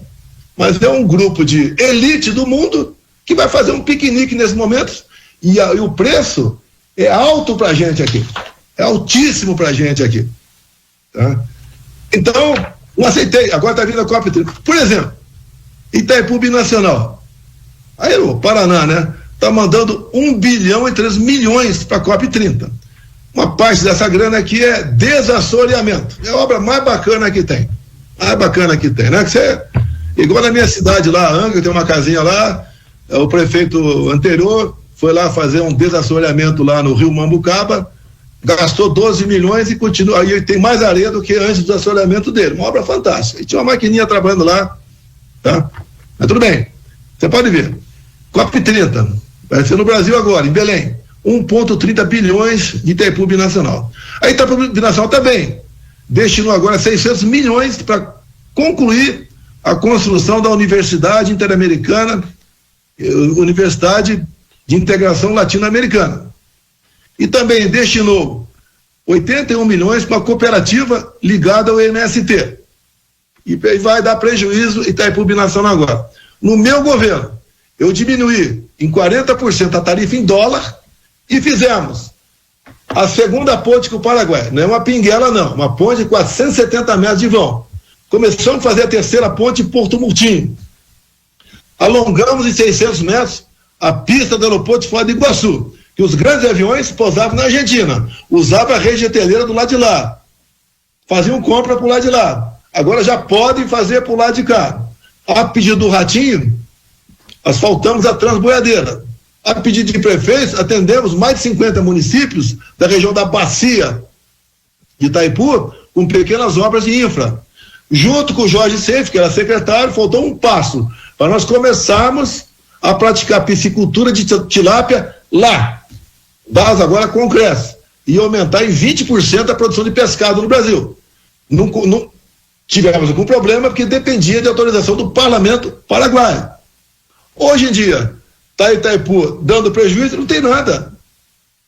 Mas é um grupo de elite do mundo que vai fazer um piquenique nesse momento e o preço é alto para a gente aqui. É altíssimo para a gente aqui. Tá? Então, não aceitei. Agora está vindo a COP 30. Por exemplo, Itaipu Binacional. Aí o Paraná, né? Está mandando 1 bilhão e 3 milhões para a COP 30. Uma parte dessa grana aqui é desassoreamento. É a obra mais bacana que tem. Mais bacana que tem, né? Igual na minha cidade lá, Angra, tem uma casinha lá, o prefeito anterior foi lá fazer um desassoreamento lá no Rio Mambucaba, gastou 12 milhões e continua, aí tem mais areia do que antes do assoreamento dele. Uma obra fantástica. E tinha uma maquininha trabalhando lá, tá? Mas tudo bem. Você pode ver. COP 30, vai ser no Brasil agora, em Belém. 1,30 bilhões de Itaipu Binacional. A Itaipu Binacional também destinou agora 600 milhões para concluir a construção da Universidade Interamericana, Universidade de Integração Latino-Americana. E também destinou 81 milhões para a cooperativa ligada ao MST. E vai dar prejuízo Itaipu Binacional agora. No meu governo, eu diminuí em 40% a tarifa em dólar e fizemos a segunda ponte com o Paraguai. Não é uma pinguela, não. Uma ponte de 470 metros de vão. Começamos a fazer a terceira ponte em Porto Murtinho. Alongamos em 600 metros a pista do aeroporto de Foz do Iguaçu, que os grandes aviões pousavam na Argentina. Usavam a rede hoteleira do lado de lá. Faziam compra pro lado de lá. Agora já podem fazer pro lado de cá. A pedido do Ratinho, asfaltamos a Transboiadeira. A pedido de prefeitos, atendemos mais de 50 municípios da região da Bacia de Itaipu com pequenas obras de infra. junto com o Jorge Seif, que era secretário, faltou um passo para nós começarmos a praticar piscicultura de tilápia lá, das agora Concres, e aumentar em 20% a produção de pescado no Brasil. Não tivemos algum problema porque dependia de autorização do parlamento paraguaio. Hoje em dia, tá Itaipu dando prejuízo, não tem nada.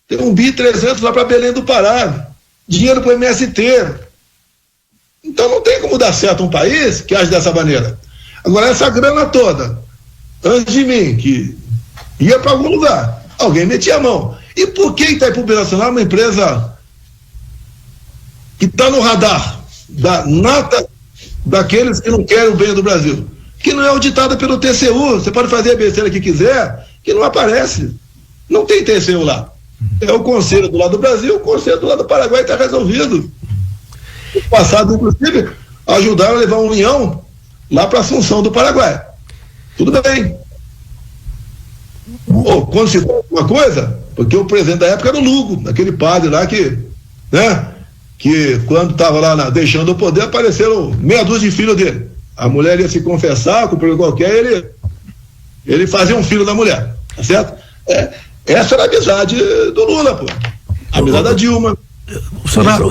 Tem 1,3 bi lá para Belém do Pará, dinheiro para o MST. Então não tem como dar certo um país que age dessa maneira. Agora, essa grana toda, antes de mim, que ia para algum lugar, alguém metia a mão. E por que Itaipu Binacional é uma empresa que está no radar da nata daqueles que não querem o bem do Brasil? Que não é auditada pelo TCU. Você pode fazer a besteira que quiser, que não aparece. Não tem TCU lá. É o conselho do lado do Brasil, o conselho do lado do Paraguai está resolvido. No passado, inclusive, ajudaram a levar um União lá para Assunção do Paraguai. Tudo bem. Quando se fala uma coisa, porque o presidente da época era o Lugo, aquele padre lá que, né, que quando estava lá deixando o poder, apareceram meia dúzia de filhos dele. A mulher ia se confessar, com problema qualquer, ele fazia um filho da mulher, tá certo? Essa era a amizade do Lula, pô. A amizade da Dilma. Bolsonaro,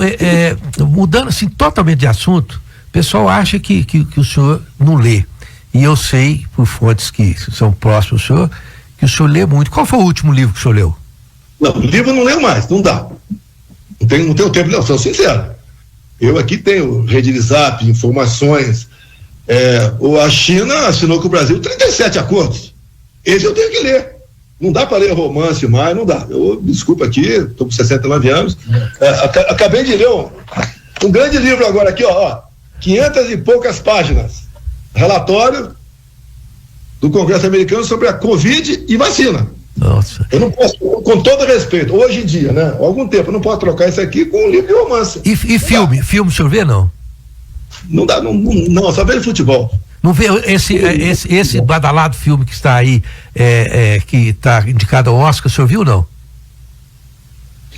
mudando assim totalmente de assunto, o pessoal acha que o senhor não lê. E eu sei, por fontes que são próximas ao senhor, que o senhor lê muito. Qual foi o último livro que o senhor leu? Não, livro não leio mais, não dá. Não tenho tempo, não, sou sincero. Eu aqui tenho rede de zap, informações. A China assinou com o Brasil 37 acordos. Esse eu tenho que ler. Não dá para ler romance mais, não dá. Desculpa aqui, estou com 69 anos. Acabei de ler um grande livro agora aqui, 500 e poucas páginas. Relatório do Congresso americano sobre a Covid e vacina. Nossa. Eu não posso, com todo respeito, hoje em dia, né? Há algum tempo, eu não posso trocar isso aqui com um livro de romance. E filme? Filme o senhor vê, não? Não dá, não, só vejo futebol. Não vê esse badalado filme que está aí, que está indicado ao Oscar, o senhor viu, não?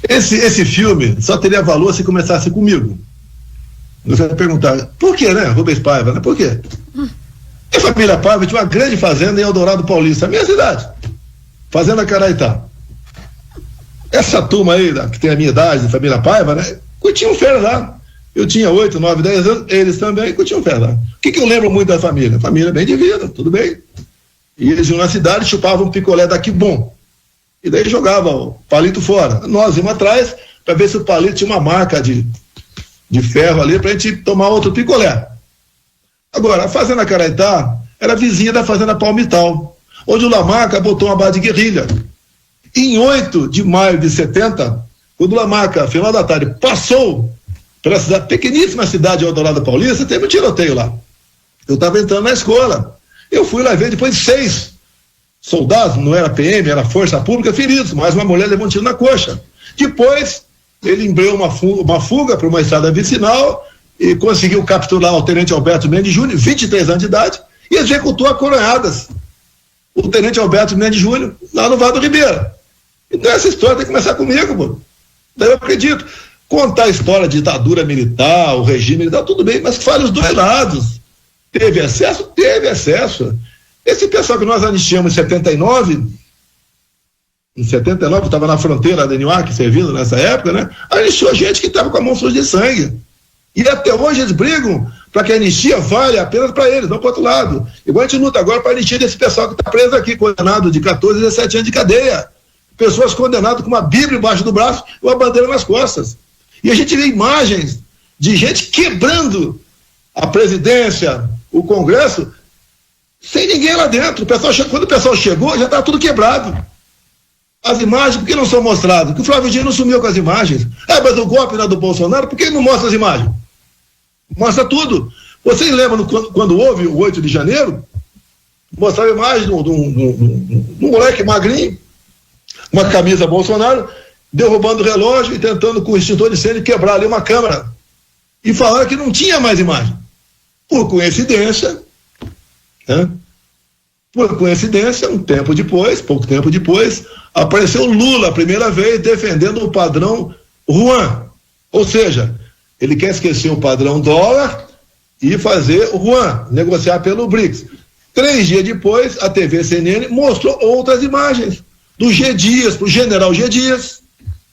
Esse filme só teria valor se começasse comigo. Você vai perguntar, por que, né? Rubens Paiva, né? Por quê? A família Paiva tinha uma grande fazenda em Eldorado Paulista, a minha cidade. Fazenda Caraitá. Essa turma aí, que tem a minha idade, família Paiva, né? Curtiam férias lá. Eu tinha 8, 9, 10 anos, eles também curtiam férias lá. O que eu lembro muito da família? Família bem de vida, tudo bem. E eles iam na cidade, chupavam um picolé daqui bom. E daí jogavam o palito fora. Nós íamos atrás para ver se o palito tinha uma marca de ferro ali pra gente tomar outro picolé. Agora, a Fazenda Caraitá era vizinha da Fazenda Palmital, onde o Lamarca botou uma base de guerrilha. Em 8 de maio de 70, quando o Lamarca, final da tarde, passou pela cidade, pequeníssima cidade de Eldorado Paulista, teve um tiroteio lá. Eu estava entrando na escola. Eu fui lá ver, depois 6 soldados, não era PM, era Força Pública, feridos, mas uma mulher levou um tiro na coxa. Depois, ele embreou uma fuga para uma estrada vicinal e conseguiu capturar o tenente Alberto Mendes Júnior, 23 anos de idade, e executou a coronhadas. O tenente Alberto Mendes Júnior, lá no Vale do Ribeira. Então essa história tem que começar comigo, pô. Daí eu acredito. Contar a história de ditadura militar, o regime militar, tudo bem, mas fale os dois lados. Teve excesso? Teve excesso. Esse pessoal que nós anistiamos em 79, estava na fronteira da Newark, servindo nessa época, né? Anistiou gente que estava com a mão suja de sangue. E até hoje eles brigam para que a anistia vale apenas para eles, não para o outro lado. Igual a gente luta agora para a anistia desse pessoal que está preso aqui, condenado de 14 a 17 anos de cadeia. Pessoas condenadas com uma Bíblia embaixo do braço e uma bandeira nas costas. E a gente vê imagens de gente quebrando a presidência, o Congresso, sem ninguém lá dentro. Quando o pessoal chegou, já estava tudo quebrado. As imagens, por que não são mostradas? Porque o Flávio Dino não sumiu com as imagens. Mas o golpe lá do Bolsonaro, por que ele não mostra as imagens? Mostra tudo. Vocês lembram quando houve o 8 de janeiro? Mostrava a imagem de um moleque magrinho, uma camisa Bolsonaro, derrubando o relógio e tentando com o extintor de incêndio quebrar ali uma câmera. E falaram que não tinha mais imagem. Por coincidência, né? Por coincidência, pouco tempo depois, apareceu Lula a primeira vez defendendo o padrão Juan. Ou seja, ele quer esquecer o padrão dólar, e fazer o Juan negociar pelo BRICS. 3 dias depois, a TV CNN mostrou outras imagens do G. Dias, pro general G. Dias,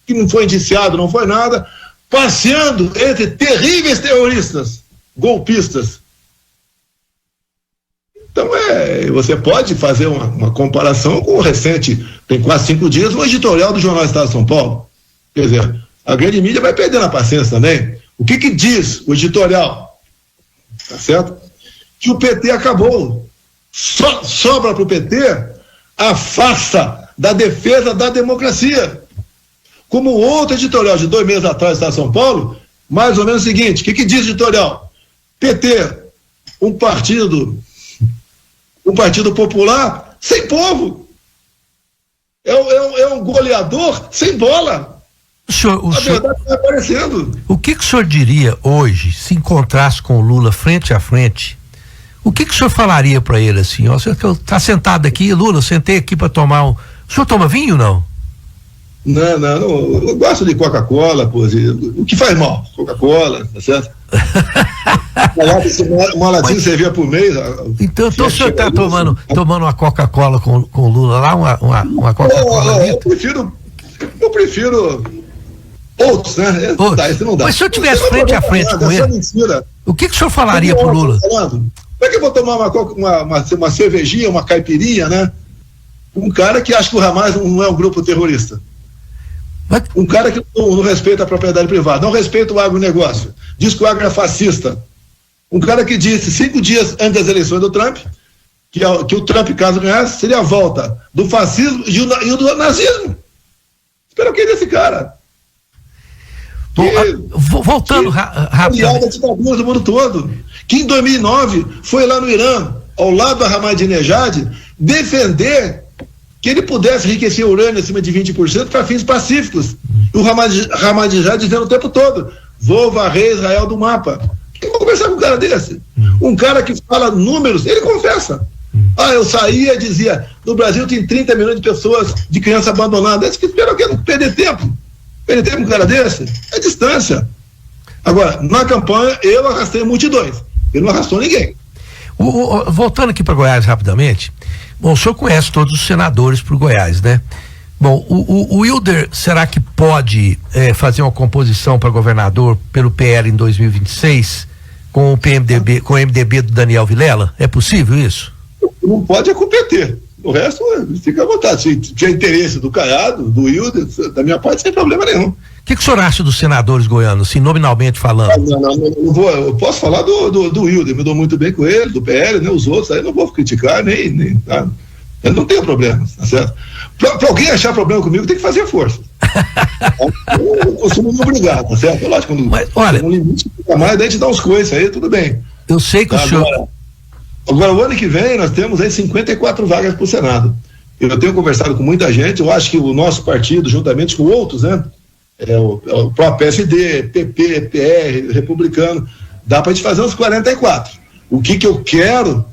que não foi indiciado, não foi nada, passeando entre terríveis terroristas, golpistas. Então, você pode fazer uma comparação com o recente, tem quase 5 dias, o editorial do Jornal Estado de São Paulo. Quer dizer, a grande mídia vai perdendo a paciência também. O que diz o editorial? Tá certo? Que o PT acabou. Sobra para o PT a farsa da defesa da democracia. Como outro editorial de 2 meses atrás do Estado de São Paulo, mais ou menos o seguinte: o que diz o editorial? PT, um partido popular sem povo. É um goleador sem bola. A verdade está aparecendo. O que o senhor diria hoje, se encontrasse com o Lula frente a frente? O que o senhor falaria para ele assim? Ó, o senhor está sentado aqui, Lula, eu sentei aqui para tomar um. O senhor toma vinho, não? Não, eu gosto de Coca-Cola, pô, o que faz mal? Coca-Cola, tá certo? Uma latinha servia por mês. Então o senhor está tomando uma Coca-Cola com o Lula lá, uma Coca-Cola? Eu prefiro outros, né? Esse não dá. Mas se eu tivesse frente a frente com ele, o que o senhor falaria pro Lula? Como é que eu vou tomar uma cervejinha, uma caipirinha, né? Um cara que acha que o Hamas não é um grupo terrorista. Um cara que não respeita a propriedade privada, não respeita o agronegócio, diz que o agro é fascista. Um cara que disse 5 dias antes das eleições do Trump que o Trump, caso ganhasse, seria a volta do fascismo e do nazismo. Espera o que desse cara? Voltando rapidamente. A ditadura do mundo todo. Que em 2009 foi lá no Irã, ao lado da Ahmadinejad, defender que ele pudesse enriquecer urânio acima de 20% para fins pacíficos. E o Ahmadinejad dizendo o tempo todo: vou varrer Israel do mapa. Quem vai conversar com um cara desse? Um cara que fala números, ele confessa. Eu saía e dizia: no Brasil tem 30 milhões de pessoas, de crianças abandonadas. Esse que espera o quê? Não perder tempo. Perder tempo com um cara desse? É distância. Agora, na campanha, eu arrastei multidões. Ele não arrastou ninguém. Voltando aqui para Goiás rapidamente. Bom, o senhor conhece todos os senadores por Goiás, né? Bom, o Wilder, será que pode fazer uma composição para governador pelo PL em 2026 com o PMDB, com o MDB do Daniel Vilela? É possível isso? Não pode competir. O resto fica à vontade. Se tiver interesse do Caiado, do Wilder, da minha parte, sem problema nenhum. O que o senhor acha dos senadores goianos, assim, nominalmente falando? Não vou, eu posso falar do Wilder, me dou muito bem com ele, do PL, né? Os outros aí não vou criticar, nem tá? Eu não tenho problema, tá certo? Pra alguém achar problema comigo, tem que fazer força. Eu costumo me obrigar, tá certo? Eu acho que quando olha, um limite fica mais, daí a gente dá uns coices aí, tudo bem. Eu sei que o senhor... Agora, o ano que vem, nós temos aí 54 vagas para o Senado. Eu tenho conversado com muita gente, eu acho que o nosso partido, juntamente com outros, né? O próprio PSD, PP, PR, Republicano, dá para a gente fazer uns 44. O que eu quero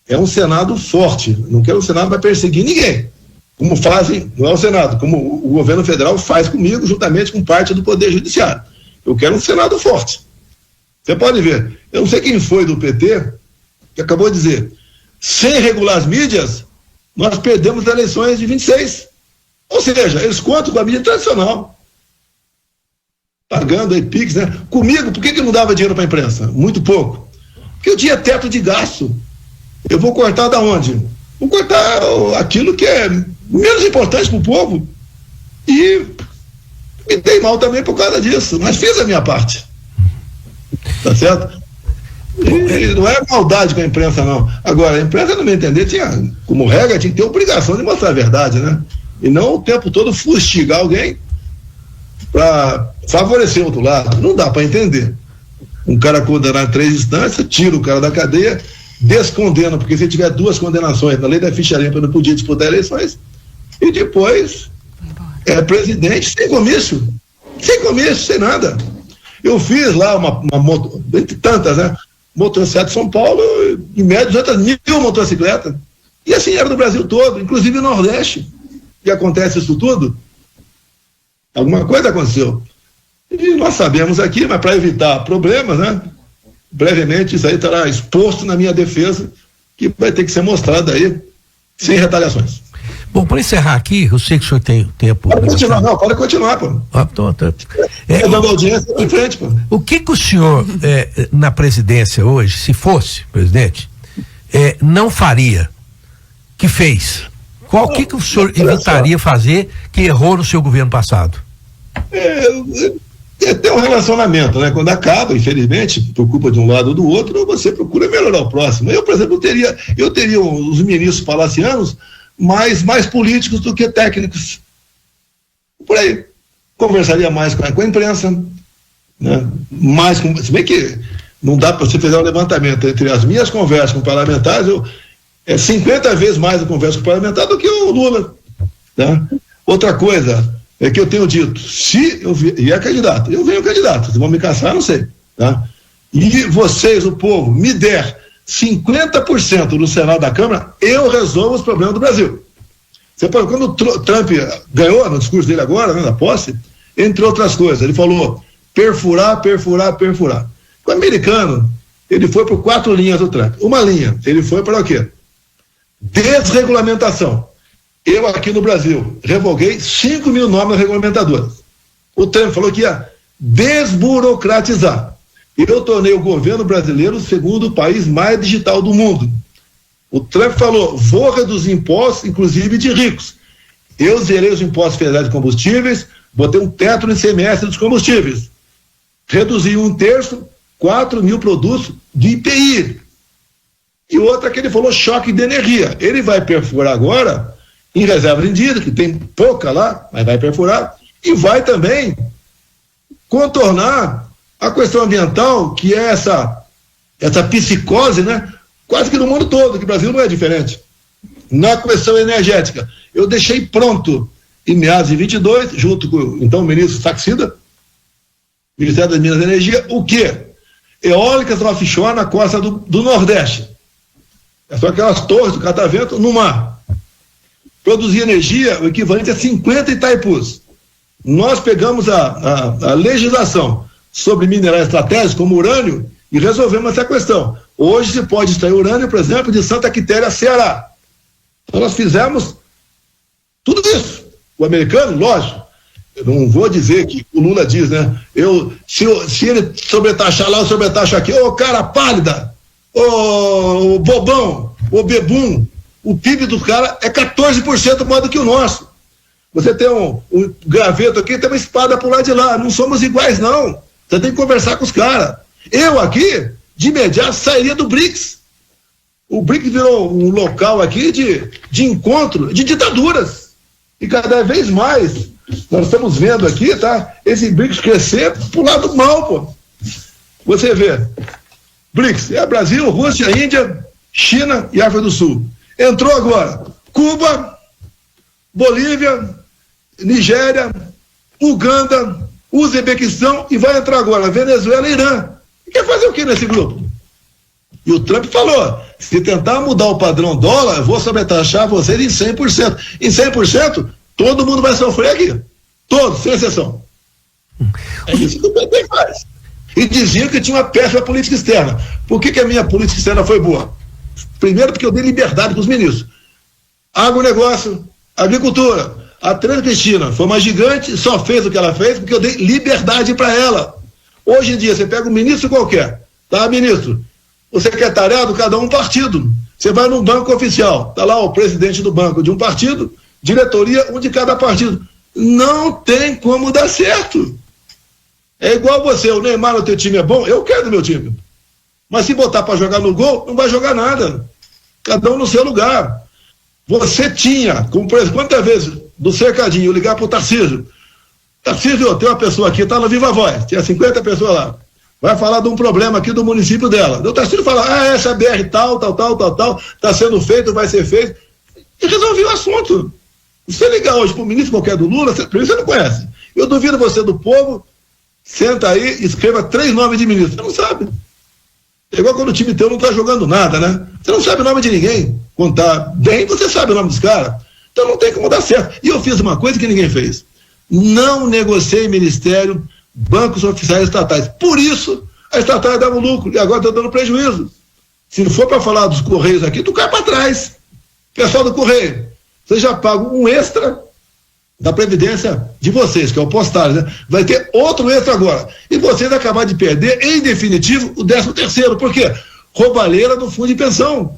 é um Senado forte. Não quero um Senado para perseguir ninguém. Como fazem, não é o Senado, como o governo federal faz comigo, juntamente com parte do Poder Judiciário. Eu quero um Senado forte. Você pode ver, eu não sei quem foi do PT, que acabou de dizer, sem regular as mídias, nós perdemos as eleições de 26. Ou seja, eles contam com a mídia tradicional. Pagando aí PIX, né? Comigo, por que não dava dinheiro para a imprensa? Muito pouco. Porque eu tinha teto de gasto. Eu vou cortar da onde? Vou cortar aquilo que é menos importante para o povo. E me dei mal também por causa disso, mas fiz a minha parte. Tá certo? E não é maldade com a imprensa, não. Agora, a imprensa, no meu entender, como regra, tinha que ter obrigação de mostrar a verdade, né? E não o tempo todo fustigar alguém para favorecer o outro lado. Não dá para entender. Um cara condenado em 3 instâncias, tira o cara da cadeia, descondena, porque se tiver 2 condenações na lei da ficha limpa, não podia disputar eleições, e depois é presidente sem comício, sem nada. Eu fiz lá uma moto, entre tantas, né? Motocicleta de São Paulo, em média 200 mil motocicletas. E assim era no Brasil todo, inclusive no Nordeste. E acontece isso tudo? Alguma coisa aconteceu. E nós sabemos aqui, mas para evitar problemas, né? brevemente isso aí estará exposto na minha defesa, que vai ter que ser mostrado aí, sem retaliações. Bom, para encerrar aqui, eu sei que o senhor tem tempo. Pode continuar, pô. Dando audiência em frente, pô. O que o senhor, na presidência hoje, se fosse presidente, não faria, que fez? O que o senhor evitaria fazer que errou no seu governo passado? Tem um relacionamento, né? Quando acaba, infelizmente, por culpa de um lado ou do outro, você procura melhorar o próximo. Eu, por exemplo, eu teria os ministros palacianos mais políticos do que técnicos. Por aí. Conversaria mais com a imprensa, né? Se bem que não dá para você fazer um levantamento entre as minhas conversas com parlamentares, 50 vezes mais eu converso com o parlamentar do que o Lula. Tá? Outra coisa é que eu tenho dito, se eu vier candidato, eu venho candidato, se vão me caçar, não sei. Tá? E vocês, o povo, me der 50% no Senado da Câmara, eu resolvo os problemas do Brasil. Você pode, quando o Trump ganhou no discurso dele agora, né, na posse, entre outras coisas, ele falou perfurar. O americano, ele foi por 4 linhas do Trump. Uma linha, ele foi para o quê? Desregulamentação. Eu aqui no Brasil revoguei 5 mil normas regulamentadoras. O Trump falou que ia desburocratizar. Eu tornei o governo brasileiro o segundo país mais digital do mundo. O Trump falou, vou reduzir impostos, inclusive de ricos. Eu zerei os impostos federais de combustíveis, botei um teto no ICMS dos combustíveis. Reduzi 1/3, 4 mil produtos de IPI. E outra que ele falou, choque de energia. Ele vai perfurar agora, em reserva indígena, que tem pouca lá, mas vai perfurar, e vai também contornar a questão ambiental, que é essa psicose, né? Quase que no mundo todo, que o Brasil não é diferente. Na questão energética, eu deixei pronto, em meados de 22, junto com então, o ministro Saxida, Ministério das Minas e Energia, o quê? Eólicas offshore na costa do Nordeste. São aquelas torres do catavento no mar. Produzir energia, o equivalente a 50 Itaipus. Nós pegamos a legislação sobre minerais estratégicos, como urânio, e resolvemos essa questão. Hoje se pode extrair urânio, por exemplo, de Santa Quitéria, Ceará. Então nós fizemos tudo isso. O americano, lógico, eu não vou dizer que o Lula diz, né? Se ele sobretaxar lá, eu sobretaxo aqui. Ô, cara pálida, ô, bobão, ô, bebum, o PIB do cara é 14% maior do que o nosso. Você tem um graveto aqui, tem uma espada pro lado de lá. Não somos iguais, não. Você tem que conversar com os caras. Eu aqui, de imediato, sairia do BRICS. O BRICS virou um local aqui de encontro de ditaduras. E cada vez mais, nós estamos vendo aqui, tá? Esse BRICS crescer pro lado mal, pô. Você vê, BRICS é Brasil, Rússia, Índia, China e África do Sul. Entrou agora Cuba, Bolívia, Nigéria, Uganda, Uzbequistão e vai entrar agora Venezuela e Irã. Quer fazer o que nesse grupo? E o Trump falou, se tentar mudar o padrão dólar, eu vou sobretaxar vocês em 100%. Em 100%, todo mundo vai sofrer aqui. Todos, sem exceção. É isso que o PT faz. E diziam que tinha uma péssima política externa. Por que a minha política externa foi boa? Primeiro porque eu dei liberdade para os ministros. Agronegócio, agricultura. A Tereza Cristina foi uma gigante, só fez o que ela fez porque eu dei liberdade para ela. Hoje em dia, você pega um ministro qualquer, tá, ministro? O secretariado, cada um partido. Você vai num banco oficial, tá lá o presidente do banco de um partido, diretoria, um de cada partido. Não tem como dar certo. É igual você, o Neymar no teu time é bom, eu quero do meu time. Mas se botar para jogar no gol, não vai jogar nada. Cada um no seu lugar. Você tinha, como por exemplo, quantas vezes do cercadinho eu ligar pro Tarcísio, tem uma pessoa aqui, tá no Viva Voz, tinha 50 pessoas lá, vai falar de um problema aqui do município dela. O Tarcísio fala, essa BR tal, tá sendo feito, vai ser feito, e resolveu o assunto. Se você ligar hoje pro ministro qualquer do Lula, primeiro você não conhece. Eu duvido você do povo, senta aí e escreva 3 nomes de ministro, você não sabe. É igual quando o time teu não tá jogando nada, né? Você não sabe o nome de ninguém. Quando tá bem, você sabe o nome dos caras. Então não tem como dar certo. E eu fiz uma coisa que ninguém fez. Não negociei ministério, bancos oficiais estatais. Por isso, a estatal dava lucro e agora está dando prejuízo. Se for para falar dos Correios aqui, tu cai para trás. Pessoal do Correio, vocês já pagam um extra da Previdência de vocês, que é o postal, né? Vai ter outro extra agora. E vocês acabaram de perder, em definitivo, o 13º. Por quê? Roubalheira no fundo de pensão. O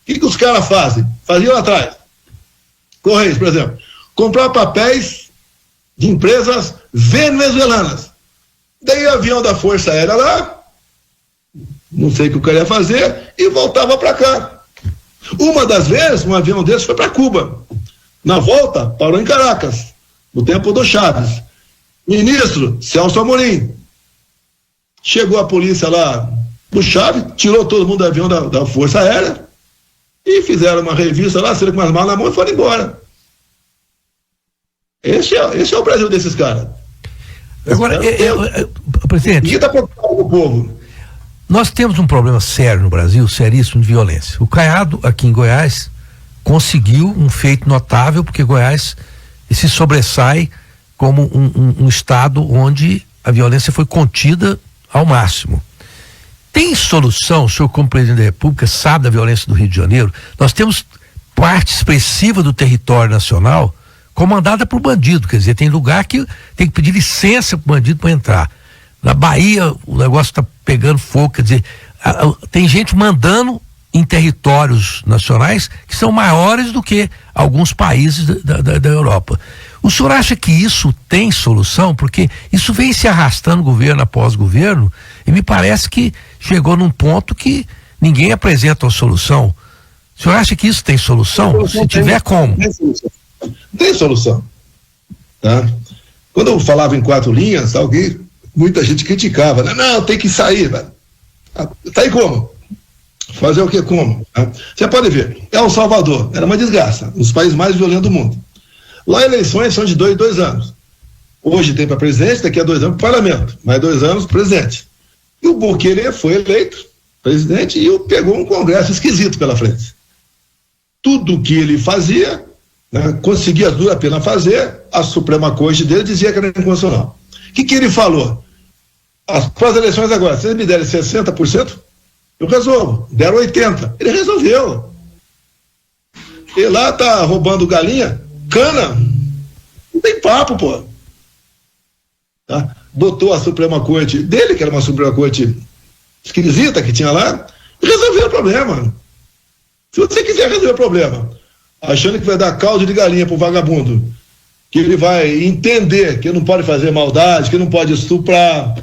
que os caras fazem? Faziam lá atrás. Correios, por exemplo. Comprar papéis de empresas venezuelanas. Daí o avião da Força Aérea lá, não sei o que o cara ia fazer, e voltava para cá. Uma das vezes, um avião desse foi para Cuba. Na volta, parou em Caracas, no tempo do Chaves. Ministro Celso Amorim. Chegou a polícia lá do Chaves, tirou todo mundo do avião da Força Aérea e fizeram uma revista lá, com umas malas na mão e foram embora. Esse é o Brasil desses caras. Agora, presidente, ninguém está preocupado com o povo. Nós temos um problema sério no Brasil, seríssimo, de violência. O Caiado, aqui em Goiás, conseguiu um feito notável, porque Goiás se sobressai como um estado onde a violência foi contida ao máximo. Tem solução, o senhor como presidente da República sabe da violência do Rio de Janeiro? Nós temos parte expressiva do território nacional comandada por bandido, quer dizer, tem lugar que tem que pedir licença para o bandido para entrar. Na Bahia o negócio está pegando fogo, quer dizer, tem gente mandando em territórios nacionais que são maiores do que alguns países da Europa. O senhor acha que isso tem solução? Porque isso vem se arrastando governo após governo e me parece que chegou num ponto que ninguém apresenta uma solução. O senhor acha que isso tem solução? Se tiver, como? Tem solução. Tá? Quando eu falava em 4 linhas, muita gente criticava, né? Não, tem que sair, velho. Tá aí como? Fazer o que como? Tá? Você pode ver, El Salvador era uma desgraça, um dos países mais violentos do mundo. Lá eleições são de 2 anos. Hoje tem para presidente, daqui a 2 anos para parlamento, mais 2 anos presidente. E o Bukele foi eleito presidente e pegou um congresso esquisito pela frente. Tudo que ele fazia, né, conseguia dura pena fazer, a Suprema Corte dele dizia que era inconstitucional. O que ele falou? Para as eleições agora, se eles me derem 60%, eu resolvo. Deram 80%. Ele resolveu. Ele lá tá roubando galinha, cana. Não tem papo, pô. Tá? Botou a Suprema Corte dele, que era uma Suprema Corte esquisita que tinha lá, e resolveu o problema. Se você quiser resolver o problema, achando que vai dar caldo de galinha pro vagabundo, que ele vai entender que não pode fazer maldade, que não pode estuprar,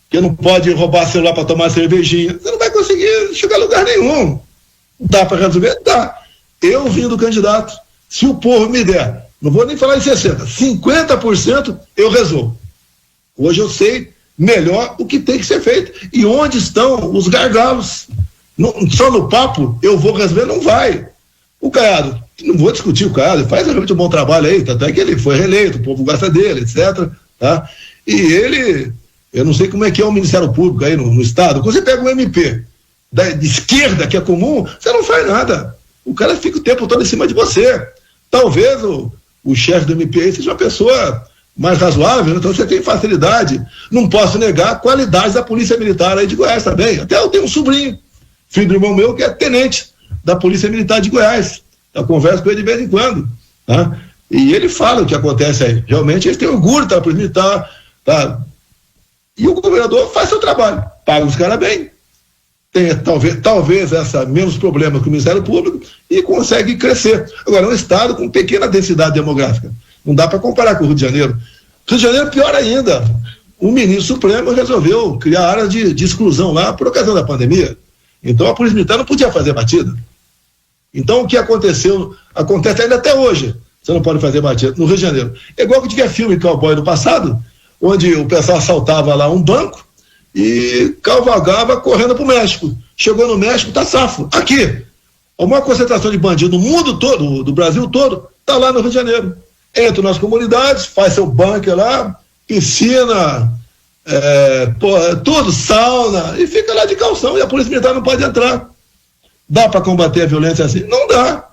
que não pode roubar celular para tomar cervejinha, você não vai conseguir chegar a lugar nenhum. Dá para resolver? Dá. Eu vim do candidato. Se o povo me der, não vou nem falar em 60%, 50% eu resolvo. Hoje eu sei melhor o que tem que ser feito e onde estão os gargalos. Não, só no papo eu vou resolver, não vai. O Caiado, não vou discutir o Caiado, faz realmente um bom trabalho aí, até que ele foi reeleito, o povo gosta dele, etc. Tá? E ele, eu não sei como é que é o Ministério Público aí no Estado, quando você pega um MP de esquerda, que é comum, você não faz nada. O cara fica o tempo todo em cima de você. Talvez o chefe do MP seja uma pessoa mais razoável, então você tem facilidade. Não posso negar a qualidade da Polícia Militar aí de Goiás também. Até eu tenho um sobrinho, filho do irmão meu, que é tenente da Polícia Militar de Goiás. Eu converso com ele de vez em quando. Tá? E ele fala o que acontece aí. Realmente eles têm orgulho da Polícia Militar. Tá? E o governador faz seu trabalho, paga os caras bem. Tem talvez menos problemas que o Ministério Público e consegue crescer. Agora, é um estado com pequena densidade demográfica. Não dá para comparar com o Rio de Janeiro. Rio de Janeiro, pior ainda. O ministro Supremo resolveu criar áreas de exclusão lá por ocasião da pandemia. Então, a Polícia Militar não podia fazer batida. Então, o que aconteceu, acontece ainda até hoje. Você não pode fazer batida no Rio de Janeiro. É igual que tinha filme Cowboy no passado, onde o pessoal assaltava lá um banco e cavalgava correndo para o México. Chegou no México, tá safo. Aqui, a maior concentração de bandido no mundo todo, do Brasil todo, tá lá no Rio de Janeiro. Entra nas comunidades, faz seu bunker lá, piscina, tudo, sauna, e fica lá de calção, e a Polícia Militar não pode entrar. Dá para combater a violência assim? Não dá.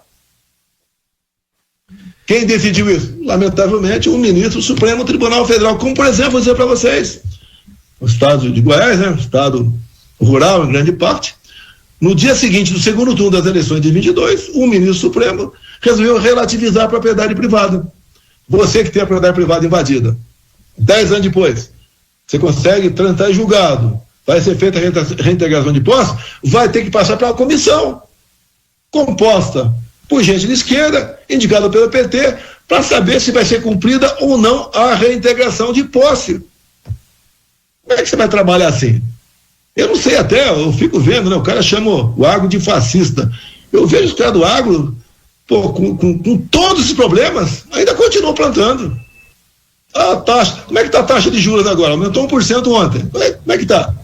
Quem decidiu isso? Lamentavelmente, o ministro do Supremo Tribunal Federal, como por exemplo, vou dizer para vocês, o estado de Goiás, né, um estado rural em grande parte. No dia seguinte, no segundo turno das eleições de 22, o ministro Supremo resolveu relativizar a propriedade privada. Você que tem a propriedade privada invadida, 10 anos depois, você consegue transitar em julgado, vai ser feita a reintegração de posse, vai ter que passar para uma comissão composta por gente de esquerda, indicada pelo PT, para saber se vai ser cumprida ou não a reintegração de posse. Como é que você vai trabalhar assim? Eu não sei até, eu fico vendo, né? O cara chama o agro de fascista. Eu vejo os caras do agro, pô, com todos esses problemas, ainda continuam plantando. A taxa, como é que tá a taxa de juros agora? Aumentou 1% ontem. Como é que tá? Como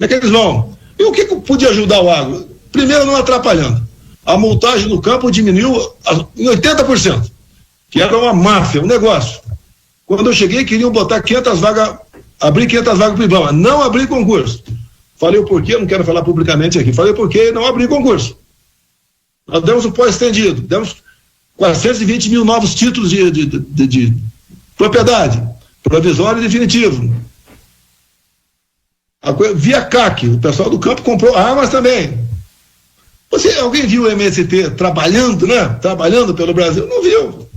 é que eles vão? E o que podia ajudar o agro? Primeiro, não atrapalhando. A multagem no campo diminuiu em 80%, que era uma máfia, um negócio. Quando eu cheguei, queriam botar 500 vagas, abrir 500 vagas para o IBAMA, não abrir concurso. Falei o porquê, não quero falar publicamente aqui, falei o porquê não abrir concurso. Nós demos o pós-estendido, demos 420 mil novos títulos de propriedade, provisório e definitivo. Via CAC, o pessoal do campo comprou armas também. Alguém viu o MST trabalhando, né? Trabalhando pelo Brasil? Não viu.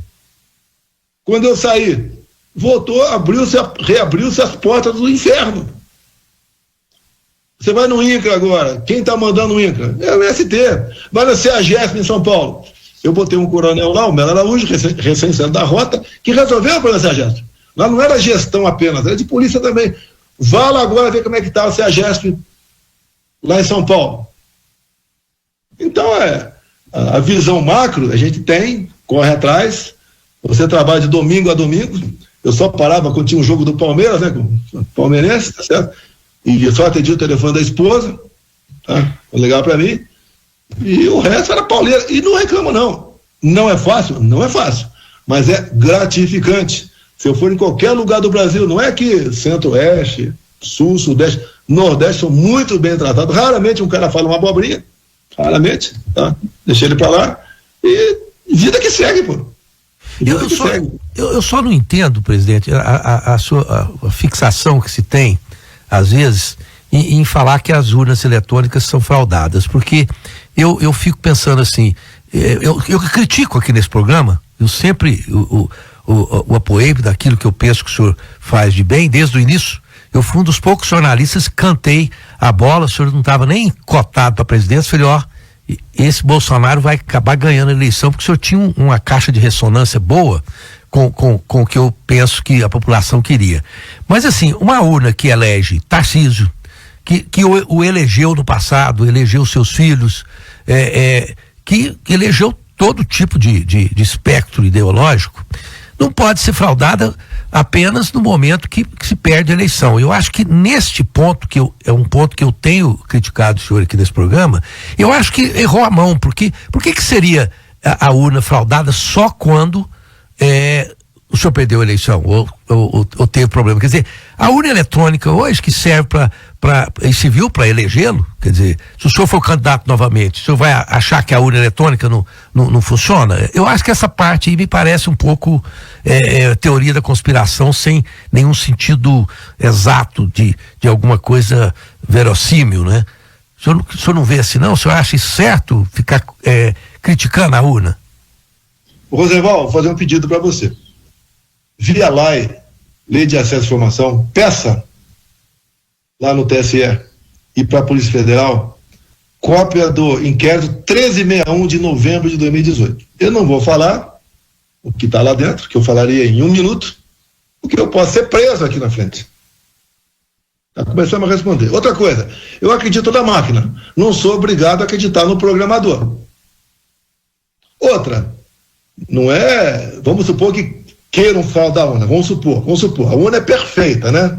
Quando eu saí, voltou, reabriu-se as portas do inferno. Você vai no INCRA agora, quem está mandando o INCRA? É o MST. Vai na CEAGESP em São Paulo. Eu botei um coronel lá, o Melo Araújo, recém-saído da rota, que resolveu o problema da CEAGESP. Lá não era gestão apenas, era de polícia também. Vá lá agora ver como é que está a CEAGESP lá em São Paulo. Então, a visão macro a gente tem, corre atrás, você trabalha de domingo a domingo, eu só parava quando tinha um jogo do Palmeiras, né, com o palmeirense, tá certo? E só atendi o telefone da esposa, tá? Legal para mim, e o resto era pauleira, e não reclamo não, não é fácil, mas é gratificante. Se eu for em qualquer lugar do Brasil, não é que centro-oeste, sul, sudeste, nordeste são muito bem tratados, raramente um cara fala uma abobrinha, raramente, tá? Deixei ele para lá e vida que segue, pô. Eu só não entendo, presidente, a sua fixação que se tem, às vezes, em falar que as urnas eletrônicas são fraudadas, porque eu fico pensando assim, eu critico aqui nesse programa, eu sempre o apoiei daquilo que eu penso que o senhor faz de bem desde o início. Eu fui um dos poucos jornalistas que cantei a bola, o senhor não estava nem cotado para presidência, falei, ó, esse Bolsonaro vai acabar ganhando a eleição, porque o senhor tinha uma caixa de ressonância boa com o que eu penso que a população queria. Mas assim, uma urna que elege Tarcísio, que o elegeu no passado, elegeu seus filhos, que elegeu todo tipo de espectro ideológico, não pode ser fraudada apenas no momento que se perde a eleição. Eu acho que neste ponto, é um ponto que eu tenho criticado o senhor aqui nesse programa, eu acho que errou a mão, porque por que seria a urna fraudada só quando o senhor perdeu a eleição ou teve problema? Quer dizer, a urna eletrônica hoje que serve e se viu para elegê-lo, quer dizer, se o senhor for candidato novamente, o senhor vai achar que a urna eletrônica não funciona? Eu acho que essa parte aí me parece um pouco teoria da conspiração sem nenhum sentido exato de alguma coisa verossímil, né? O senhor não vê assim não? O senhor acha certo ficar criticando a urna? Rosenval, vou fazer um pedido para você. Via Lei de Acesso à Informação, peça lá no TSE e para a Polícia Federal cópia do inquérito 1361 de novembro de 2018. Eu não vou falar o que está lá dentro, que eu falaria em 1 minuto, porque eu posso ser preso aqui na frente. Tá começando a responder. Outra coisa, eu acredito na máquina, não sou obrigado a acreditar no programador. Outra, não é, vamos supor que queiram fraudar a urna, vamos supor, a urna é perfeita, né?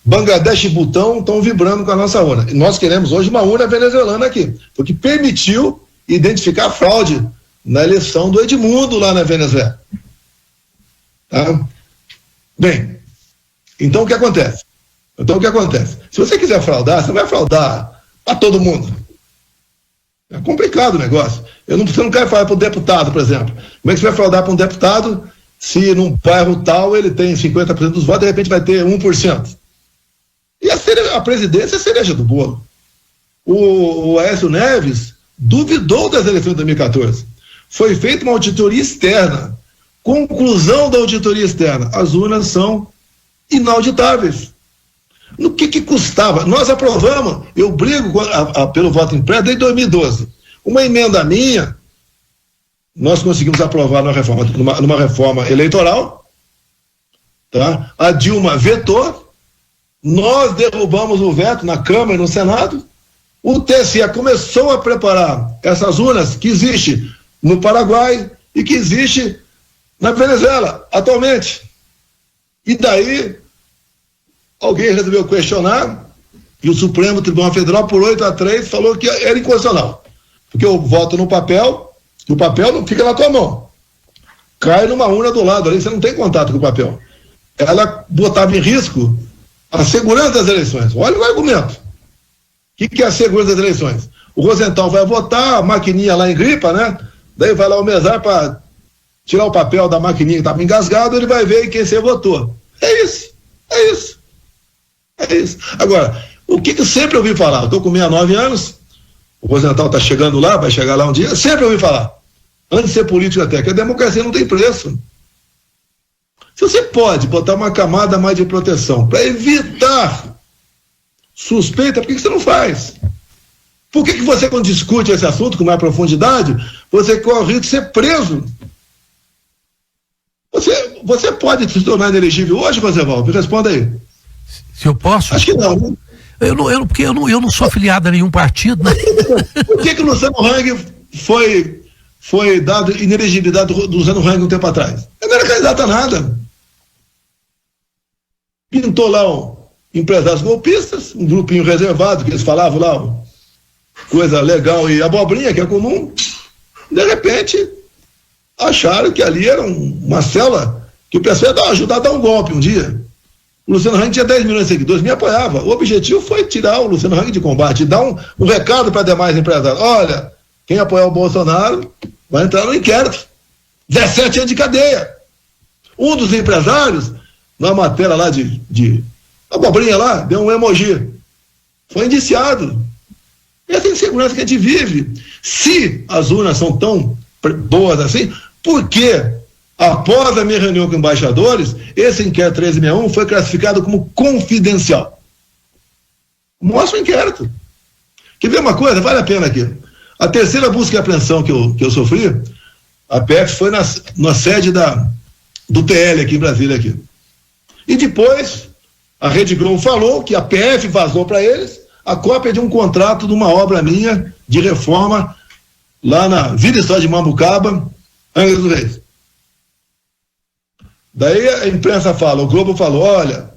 Bangladesh e Butão estão vibrando com a nossa urna. E nós queremos hoje uma urna venezuelana aqui, porque permitiu identificar a fraude na eleição do Edmundo lá na Venezuela. Tá? Bem, então o que acontece? Se você quiser fraudar, você vai fraudar a todo mundo. É complicado o negócio. Você não quer falar para o deputado, por exemplo. Como é que você vai fraudar para um deputado se num bairro tal ele tem 50% dos votos, de repente vai ter 1%? E a presidência é a cereja do bolo. O Aécio Neves duvidou das eleições de 2014. Foi feita uma auditoria externa. Conclusão da auditoria externa: as urnas são inauditáveis. No que custava? Nós aprovamos, eu brigo pelo voto impresso desde 2012. Uma emenda minha, nós conseguimos aprovar numa reforma eleitoral, tá? A Dilma vetou, nós derrubamos o veto na Câmara e no Senado, o TSE começou a preparar essas urnas que existem no Paraguai e que existem na Venezuela, atualmente. E daí, alguém resolveu questionar, e o Supremo Tribunal Federal, por 8-3, falou que era inconstitucional. Porque eu voto no papel, e o papel não fica na tua mão. Cai numa urna do lado, ali você não tem contato com o papel. Ela botava em risco a segurança das eleições. Olha o argumento. O que é a segurança das eleições? O Rosenthal vai votar, a maquininha lá engripa, né? Daí vai lá o mesário para tirar o papel da maquininha que estava engasgado, ele vai ver quem você votou. É isso. Agora, o que eu sempre ouvi falar, eu estou com 69 anos, o Rosenthal está chegando lá, vai chegar lá um dia, sempre ouvi falar, antes de ser político até, que a democracia não tem preço. Se você pode botar uma camada mais de proteção para evitar suspeita, por que você não faz? Por que você, quando discute esse assunto com mais profundidade, você corre o risco de ser preso? Você pode se tornar inelegível hoje, Rosenthal? Me responda aí. Se eu posso? Acho que não, né? Porque eu não sou afiliado a nenhum partido, né? Por que o Luciano Hang foi dado inelegibilidade do Luciano Hang um tempo atrás? Ele não era candidato a nada. Pintou lá empresários golpistas, um grupinho reservado, que eles falavam lá, coisa legal e abobrinha, que é comum. De repente, acharam que ali era uma célula que o pessoal ia ajudar a dar um golpe um dia. O Luciano Hang tinha 10 milhões de seguidores, me apoiava. O objetivo foi tirar o Luciano Hang de combate, dar um recado para demais empresários. Olha, quem apoiar o Bolsonaro vai entrar no inquérito. 17 anos de cadeia. Um dos empresários, na matéria lá de abobrinha lá, deu um emoji. Foi indiciado. Essa é a insegurança que a gente vive. Se as urnas são tão boas assim, por que, após a minha reunião com embaixadores, esse inquérito 1361 foi classificado como confidencial? Mostra o inquérito. Quer ver uma coisa? Vale a pena aqui. A terceira busca e apreensão que eu sofri, a PF foi na sede do TL aqui em Brasília. Aqui. E depois, a Rede Globo falou que a PF vazou para eles a cópia de um contrato de uma obra minha de reforma lá na Vila História de Mambucaba, Angra dos Reis. Daí a imprensa fala, o Globo falou, olha,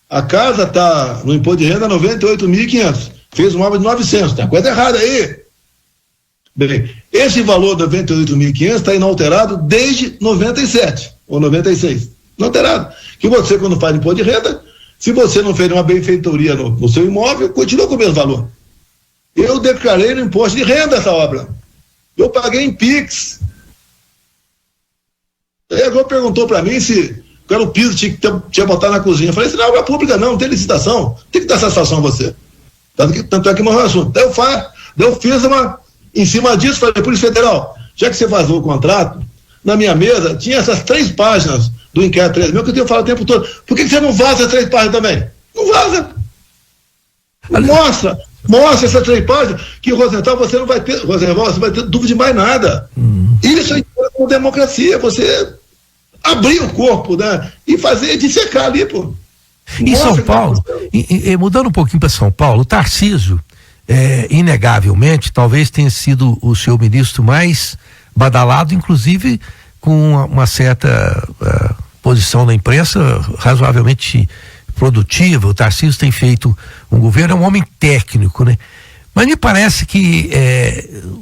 a casa está no imposto de renda 98.500, fez uma obra de 900, tem coisa errada aí. Bem, esse valor de 98.500 está inalterado desde 97 ou 96, inalterado. Que você, quando faz imposto de renda, se você não fez uma benfeitoria no seu imóvel, continua com o mesmo valor. Eu declarei no imposto de renda essa obra. Eu paguei em Pix. Aí agora perguntou para mim se o piso tinha botar na cozinha. Eu falei, não é obra pública não tem licitação. Tem que dar satisfação a você. Tanto é que morreu o assunto. Daí eu fiz em cima disso, falei, Polícia Federal, já que você vazou o contrato, na minha mesa tinha essas 3 páginas do inquérito 3 mil que eu tenho falado o tempo todo. Por que você não vaza as 3 páginas também? Não vaza. Mostra essas 3 páginas que, Rosenthal, você vai ter dúvida de mais nada. Isso é uma democracia, você abrir o corpo, né? E dissecar ali, pô. Em São Paulo, mudando um pouquinho para São Paulo, o Tarcísio, inegavelmente, talvez tenha sido o seu ministro mais badalado, inclusive com uma certa posição na imprensa razoavelmente produtiva. O Tarcísio tem feito um governo, é um homem técnico, né? Mas me parece que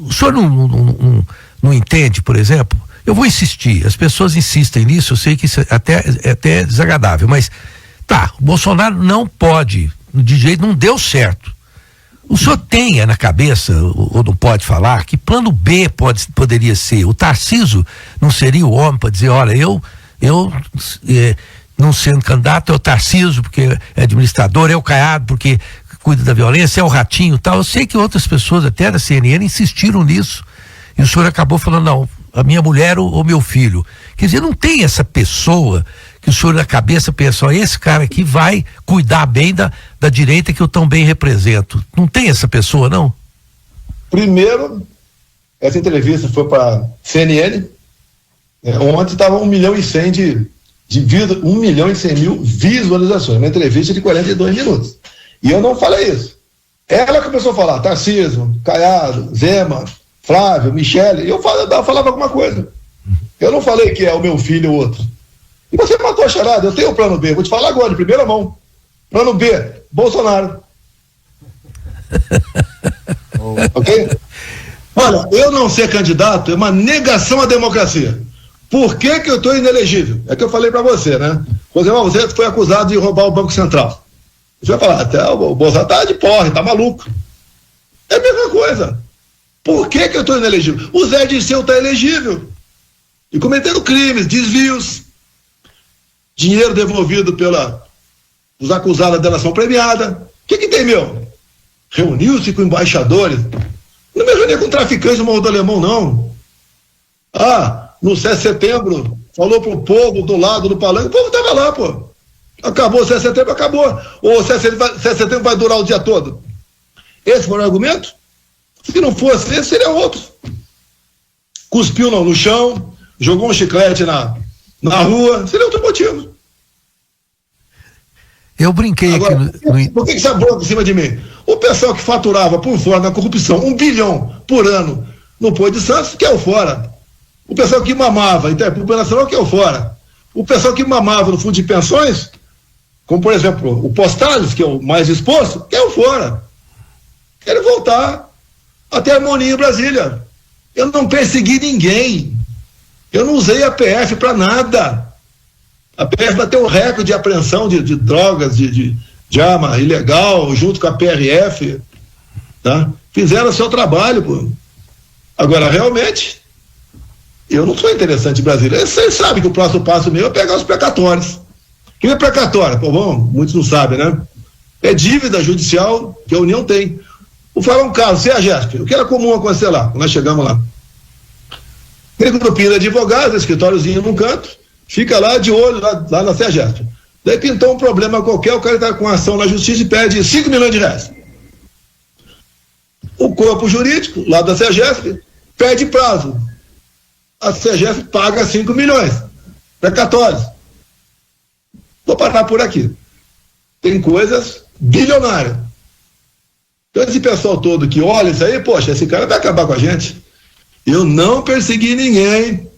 o senhor não entende, por exemplo, eu vou insistir, as pessoas insistem nisso, eu sei que isso é até desagradável, mas tá, o Bolsonaro não pode, de jeito, não deu certo. O senhor tenha na cabeça, ou não pode falar, que plano B poderia ser? O Tarcísio não seria o homem para dizer, olha, eu não sendo candidato, é o Tarcísio, porque é administrador, é o Caiado, porque cuida da violência, é o Ratinho e tal. Eu sei que outras pessoas, até da CNN, insistiram nisso. E o senhor acabou falando, não, a minha mulher ou meu filho. Quer dizer, não tem essa pessoa que o senhor na cabeça pensa, ó, esse cara aqui vai cuidar bem da direita que eu tão bem represento. Não tem essa pessoa, não? Primeiro, essa entrevista foi para CNN. Ontem estava 1.100.000 1.100.000 visualizações. Uma entrevista de 42 minutos. E eu não falei isso. Ela começou a falar, Tarcísio, Caiado, Zema, Flávio, Michele. Eu falava alguma coisa. Eu não falei que é o meu filho ou outro. E você matou a charada. Eu tenho o plano B. Vou te falar agora, de primeira mão. Plano B, Bolsonaro. Ok? Olha, eu não ser candidato é uma negação à democracia. Por que eu estou inelegível? É que eu falei para você, né? Você foi acusado de roubar o Banco Central. Você vai falar, até o Bolsonaro tá de porra, tá maluco. É a mesma coisa. Por que eu estou inelegível? O Zé Dirceu está elegível. E cometendo crimes, desvios, dinheiro devolvido pelos acusados da delação premiada. O que tem, meu? Reuniu-se com embaixadores. Não me reuni com traficantes do Morro do Alemão, não. No 7 de setembro, falou pro povo do lado do palanque, o povo estava lá, pô. Acabou o 7 de setembro, acabou. Ou o 7 de setembro vai durar o dia todo. Esse foi o argumento? Se não fosse esse, seria outro. Cuspiu no chão, jogou um chiclete na rua, seria outro motivo. Eu brinquei agora, aqui por que você bronca em cima de mim? O pessoal que faturava por fora na corrupção 1 bilhão por ano no Porto de Santos, que é o fora. O pessoal que mamava, Interpol Nacional, que é o fora. O pessoal que mamava no fundo de pensões, como por exemplo o Postales, que é o mais exposto, que é o fora. Quero voltar até a harmonia em Brasília. Eu não persegui ninguém. Eu não usei a PF para nada. A PF bateu o recorde de apreensão de drogas, de arma ilegal, junto com a PRF. Tá? Fizeram o seu trabalho, pô. Agora, realmente, eu não sou interessante em Brasília. Vocês sabem que o próximo passo meu é pegar os precatórios. O que é precatório? Pô, bom, muitos não sabem, né? É dívida judicial que a União tem. Vou falar um caso, CEAGESP, o que era comum acontecer lá, quando nós chegamos lá. Aquele grupinho de advogados, escritóriozinho num canto, fica lá de olho, lá na CEAGESP. Daí pintou um problema qualquer, o cara está com ação na justiça e pede 5 milhões de reais. O corpo jurídico, lá da CEAGESP, pede prazo. A CEAGESP paga 5 milhões. Precatórios. Vou parar por aqui. Tem coisas bilionárias. Então esse pessoal todo que olha isso aí, poxa, esse cara vai acabar com a gente. Eu não persegui ninguém.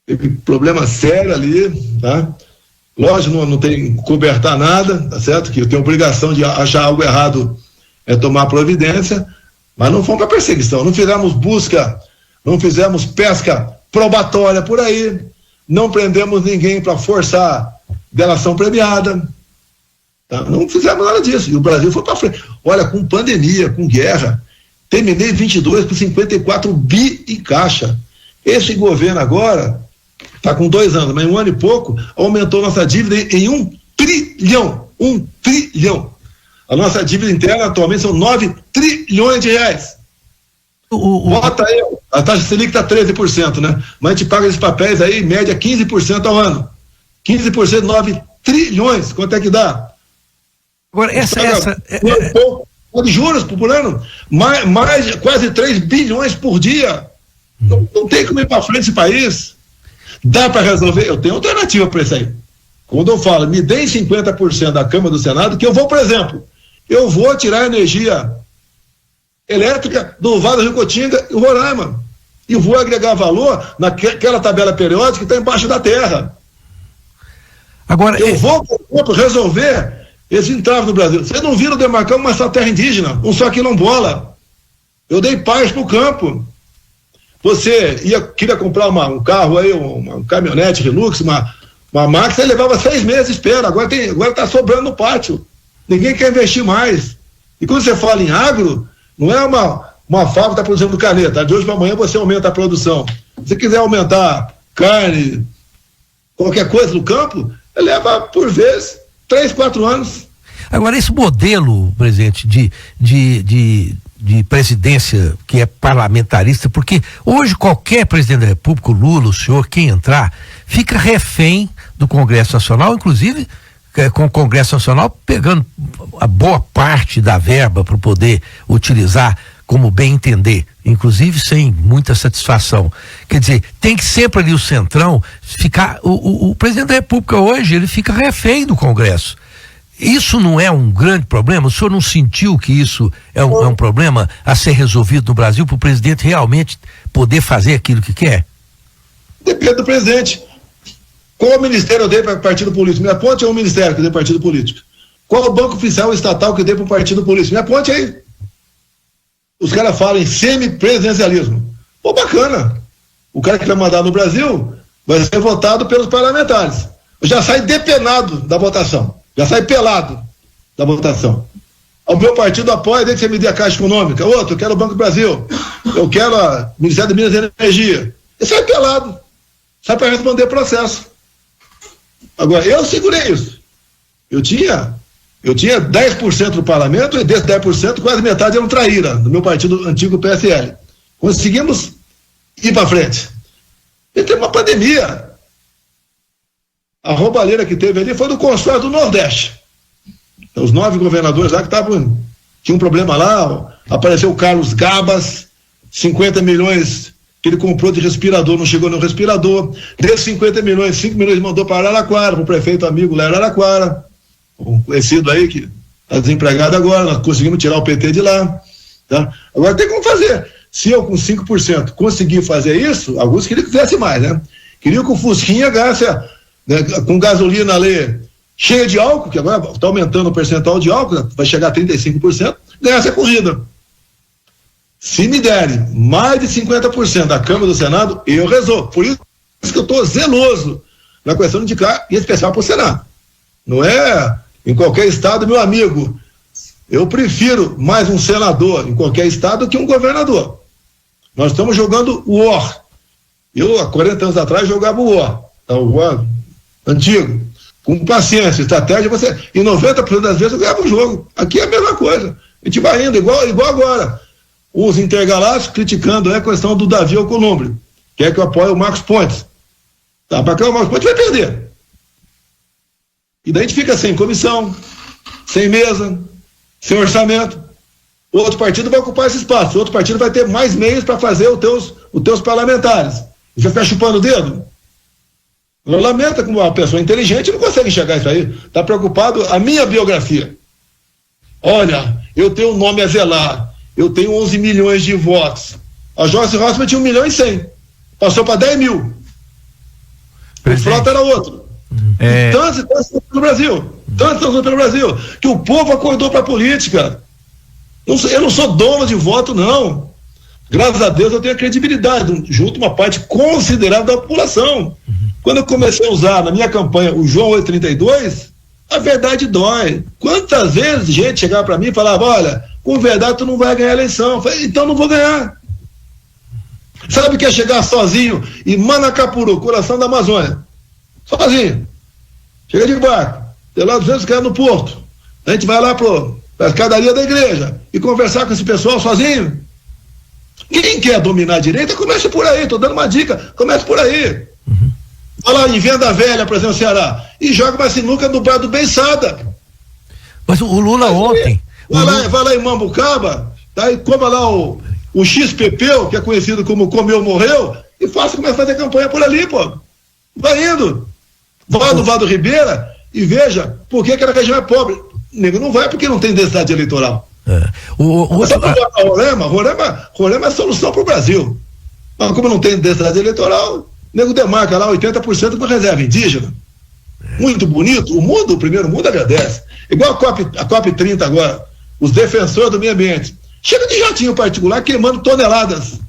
Teve problema sério ali, tá? Lógico, não tem que cobertar nada, tá certo? Que eu tenho obrigação de achar algo errado, tomar providência, mas não fomos para perseguição, não fizemos busca, não fizemos pesca probatória por aí, não prendemos ninguém para forçar delação premiada, tá? Não fizemos nada disso, e o Brasil foi para frente. Olha, com pandemia, com guerra, terminei 22 com 54 bi em caixa. Esse governo agora está com 2 anos, mas em 1 ano e pouco aumentou nossa dívida em 1 trilhão. 1 trilhão. A nossa dívida interna atualmente são 9 trilhões de reais. Bota aí, a taxa Selic está 13%, né? Mas a gente paga esses papéis aí, em média 15% ao ano. 15%, 9 trilhões. Quanto é que dá? Agora, de juros por ano, mais quase 3 bilhões por dia. Não tem como ir para frente esse país. Dá para resolver? Eu tenho alternativa para isso aí. Quando eu falo, me deem 50% da Câmara do Senado, que eu vou, por exemplo, eu vou tirar a energia elétrica do Vale do Rio Cotinga e Roraima. E vou agregar valor naquela tabela periódica que está embaixo da terra. Agora, eu vou, por exemplo, resolver esse entrave no Brasil. Vocês não viram demarcar uma só terra indígena, um só quilombola. Eu dei paz pro campo. Você queria comprar um carro aí, uma caminhonete Hilux, uma Max, você levava 6 meses de espera, agora está sobrando no pátio. Ninguém quer investir mais. E quando você fala em agro, não é uma fábrica que está produzindo caneta. De hoje para amanhã você aumenta a produção. Se você quiser aumentar carne, qualquer coisa no campo, leva, por vezes, 3, 4 anos. Agora, esse modelo, presidente, de presidência que é parlamentarista, porque hoje qualquer presidente da República, o Lula, o senhor, quem entrar, fica refém do Congresso Nacional, inclusive com o Congresso Nacional pegando a boa parte da verba para poder utilizar como bem entender, inclusive sem muita satisfação. Quer dizer, tem que sempre ali o centrão ficar, o presidente da República hoje, ele fica refém do Congresso. Isso não é um grande problema? O senhor não sentiu que isso é um problema a ser resolvido no Brasil para o presidente realmente poder fazer aquilo que quer? Depende do presidente. Qual ministério eu dei para partido político? Me aponte um ministério que eu dei para partido político. Qual o banco oficial estatal que eu dei para o partido político? Me aponte aí. Os caras falam em semipresidencialismo. Pô, bacana. O cara que vai mandar no Brasil vai ser votado pelos parlamentares. Já sai depenado da votação. Já sai pelado da votação. O meu partido apoia desde que você me dê a Caixa Econômica. Outro, eu quero o Banco do Brasil. Eu quero o Ministério de Minas e Energia. E sai pelado. Sai para responder processo. Agora, eu segurei isso. Eu tinha 10% do parlamento e desses 10%, quase metade eram traíra do meu partido antigo PSL. Conseguimos ir para frente. E teve uma pandemia. A roubalheira que teve ali foi do consórcio do Nordeste. Os 9 governadores lá que tinham um problema lá, apareceu o Carlos Gabas, 50 milhões que ele comprou de respirador, não chegou no respirador. Desses 50 milhões, 5 milhões mandou para Araraquara, para o prefeito amigo lá em Araraquara, um conhecido aí que está desempregado agora, nós conseguimos tirar o PT de lá. Tá? Agora tem como fazer. Se eu com 5% conseguir fazer isso, alguns queriam que fizesse mais, né? Queriam que o Fusquinha ganhasse, né, com gasolina ali cheia de álcool, que agora está aumentando o percentual de álcool, vai chegar a 35%, ganhasse a corrida. Se me derem mais de 50% da Câmara do Senado, eu resolvo. Por isso que eu estou zeloso na questão de indicar, em especial para o Senado. Não é em qualquer estado, meu amigo. Eu prefiro mais um senador em qualquer estado que um governador. Nós estamos jogando War. Eu, há 40 anos atrás, jogava War. O War antigo. Com paciência, estratégia, e 90% das vezes eu ganhava o jogo. Aqui é a mesma coisa. A gente vai indo, igual agora. Os intergalácticos criticando a questão do Davi Alcolumbre. Quer que eu apoie o Marcos Pontes. Tá, para cá o Marcos Pontes vai perder. E daí a gente fica sem comissão, sem mesa, sem orçamento. Outro partido vai ocupar esse espaço, outro partido vai ter mais meios para fazer os teus parlamentares. E vai ficar chupando o dedo? Eu lamento que uma pessoa inteligente não consegue enxergar isso aí. Está preocupado a minha biografia. Olha, eu tenho um nome a zelar, eu tenho 11 milhões de votos. A Joyce Rossmann tinha 1 milhão e 100. Passou para 10 mil. O Frota era outro. Tantos pelo Brasil, que o povo acordou para a política. Eu não sou dono de voto, não. Graças a Deus eu tenho a credibilidade, junto uma parte considerável da população. Quando eu comecei a usar na minha campanha o João 832, a verdade dói. Quantas vezes gente chegava para mim e falava, olha, com verdade tu não vai ganhar a eleição. Eu falei, então não vou ganhar. Sabe o que é chegar sozinho em Manacapuru, coração da Amazônia? Sozinho. Chega de barco, tem lá 200 km no porto. A gente vai lá para a escadaria da igreja e conversar com esse pessoal sozinho. Quem quer dominar a direita, comece por aí. Estou dando uma dica, comece por aí. Vai lá em Venda Velha, por exemplo, Ceará, e joga uma sinuca no bar do Beiçada. Mas o Lula ontem... Vai lá em Mambucaba, tá, e coma lá o XPP, que é conhecido como Comeu Morreu, e começa a fazer campanha por ali, pô. Vai indo. Vai no Vado Ribeira e veja por que aquela região é pobre. Nego não vai porque não tem densidade eleitoral. Roraima é a solução para o Brasil. Mas como não tem densidade eleitoral, o nego demarca lá 80% para reserva indígena. Muito bonito. O primeiro mundo agradece. Igual a COP30 agora. Os defensores do meio ambiente. Chega de jatinho particular queimando toneladas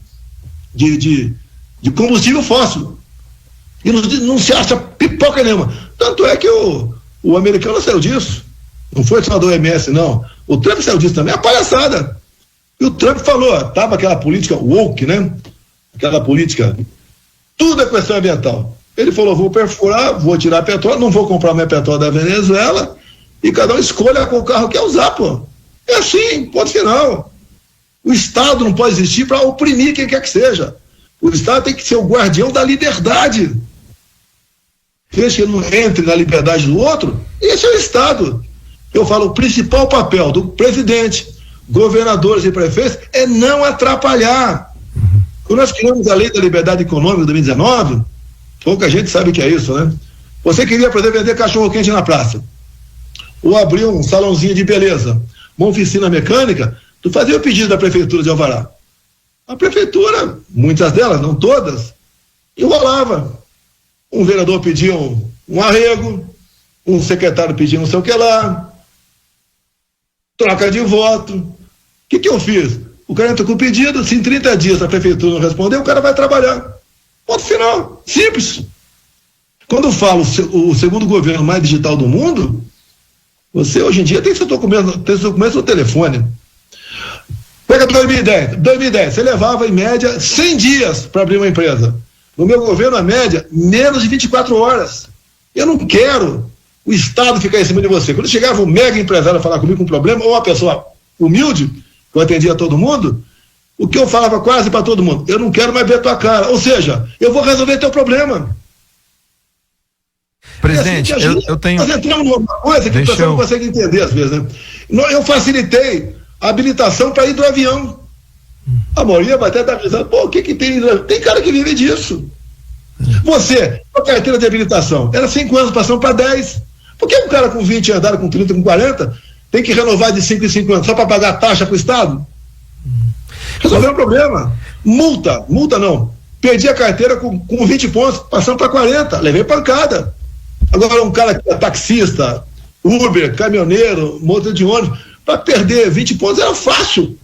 de combustível fóssil. E não se acha pipoca nenhuma. Tanto é que o americano saiu disso. Não foi só do OMS, não. O Trump saiu disso também. É uma palhaçada. E o Trump falou, tava aquela política woke, né? Aquela política, tudo é questão ambiental. Ele falou, vou perfurar, vou tirar petróleo, não vou comprar mais petróleo da Venezuela, e cada um escolha qual carro quer usar, pô. É assim, ponto final. O Estado não pode existir para oprimir quem quer que seja. O Estado tem que ser o guardião da liberdade. Desde que ele não entre na liberdade do outro, esse é o Estado. Eu falo, o principal papel do presidente, governadores e prefeitos é não atrapalhar. Quando nós criamos a Lei da Liberdade Econômica de 2019, pouca gente sabe o que é isso, né? Você queria, por exemplo, vender cachorro-quente na praça, ou abrir um salãozinho de beleza, uma oficina mecânica, tu fazia o pedido da prefeitura de Alvará. A prefeitura, muitas delas, não todas, enrolava. Um vereador pedia um arrego, um secretário pedia não sei o que lá, troca de voto. O que eu fiz? O cara entra com o pedido, se em 30 dias a prefeitura não responder, o cara vai trabalhar. Ponto final. Simples. Quando eu falo o segundo governo mais digital do mundo, você hoje em dia tem seu documento no telefone. Pega 2010, você levava em média 100 dias para abrir uma empresa. No meu governo, a média, menos de 24 horas. Eu não quero o Estado ficar em cima de você. Quando chegava um mega empresário a falar comigo com um problema, ou uma pessoa humilde, que eu atendia a todo mundo, o que eu falava quase para todo mundo, eu não quero mais ver a tua cara. Ou seja, eu vou resolver teu problema. Presidente, assim eu tenho... Nós entramos numa coisa que a pessoa não consegue entender às vezes, né? Eu facilitei a habilitação para ir do avião. A maioria vai até estar avisando, pô, o que tem? Tem cara que vive disso. Você, a carteira de habilitação, era 5 anos, passando para 10. Por que um cara com 20 andar, com 30, com 40, tem que renovar de 5 em 5 anos, só para pagar taxa para o Estado? Resolveu o problema. Multa não. Perdi a carteira com 20 pontos, passando para 40, levei pancada. Agora um cara que é taxista, Uber, caminhoneiro, motor de ônibus, para perder 20 pontos era fácil.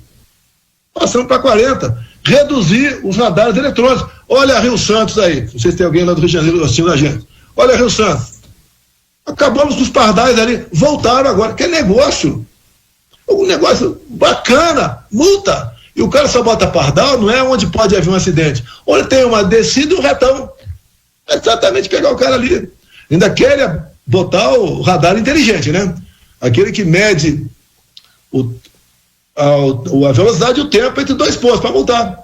Passando para 40. Reduzir os radares eletrônicos. Olha a Rio Santos aí. Não sei se tem alguém lá do Rio de Janeiro assistindo a gente. Olha a Rio Santos. Acabamos com os pardais ali. Voltaram agora. Que é negócio. Um negócio bacana. Multa. E o cara só bota pardal, não é onde pode haver um acidente. Onde tem uma descida e um retão. É exatamente pegar o cara ali. Ainda quer botar o radar inteligente, né? Aquele que mede a velocidade e o tempo entre 2 pontos para multar.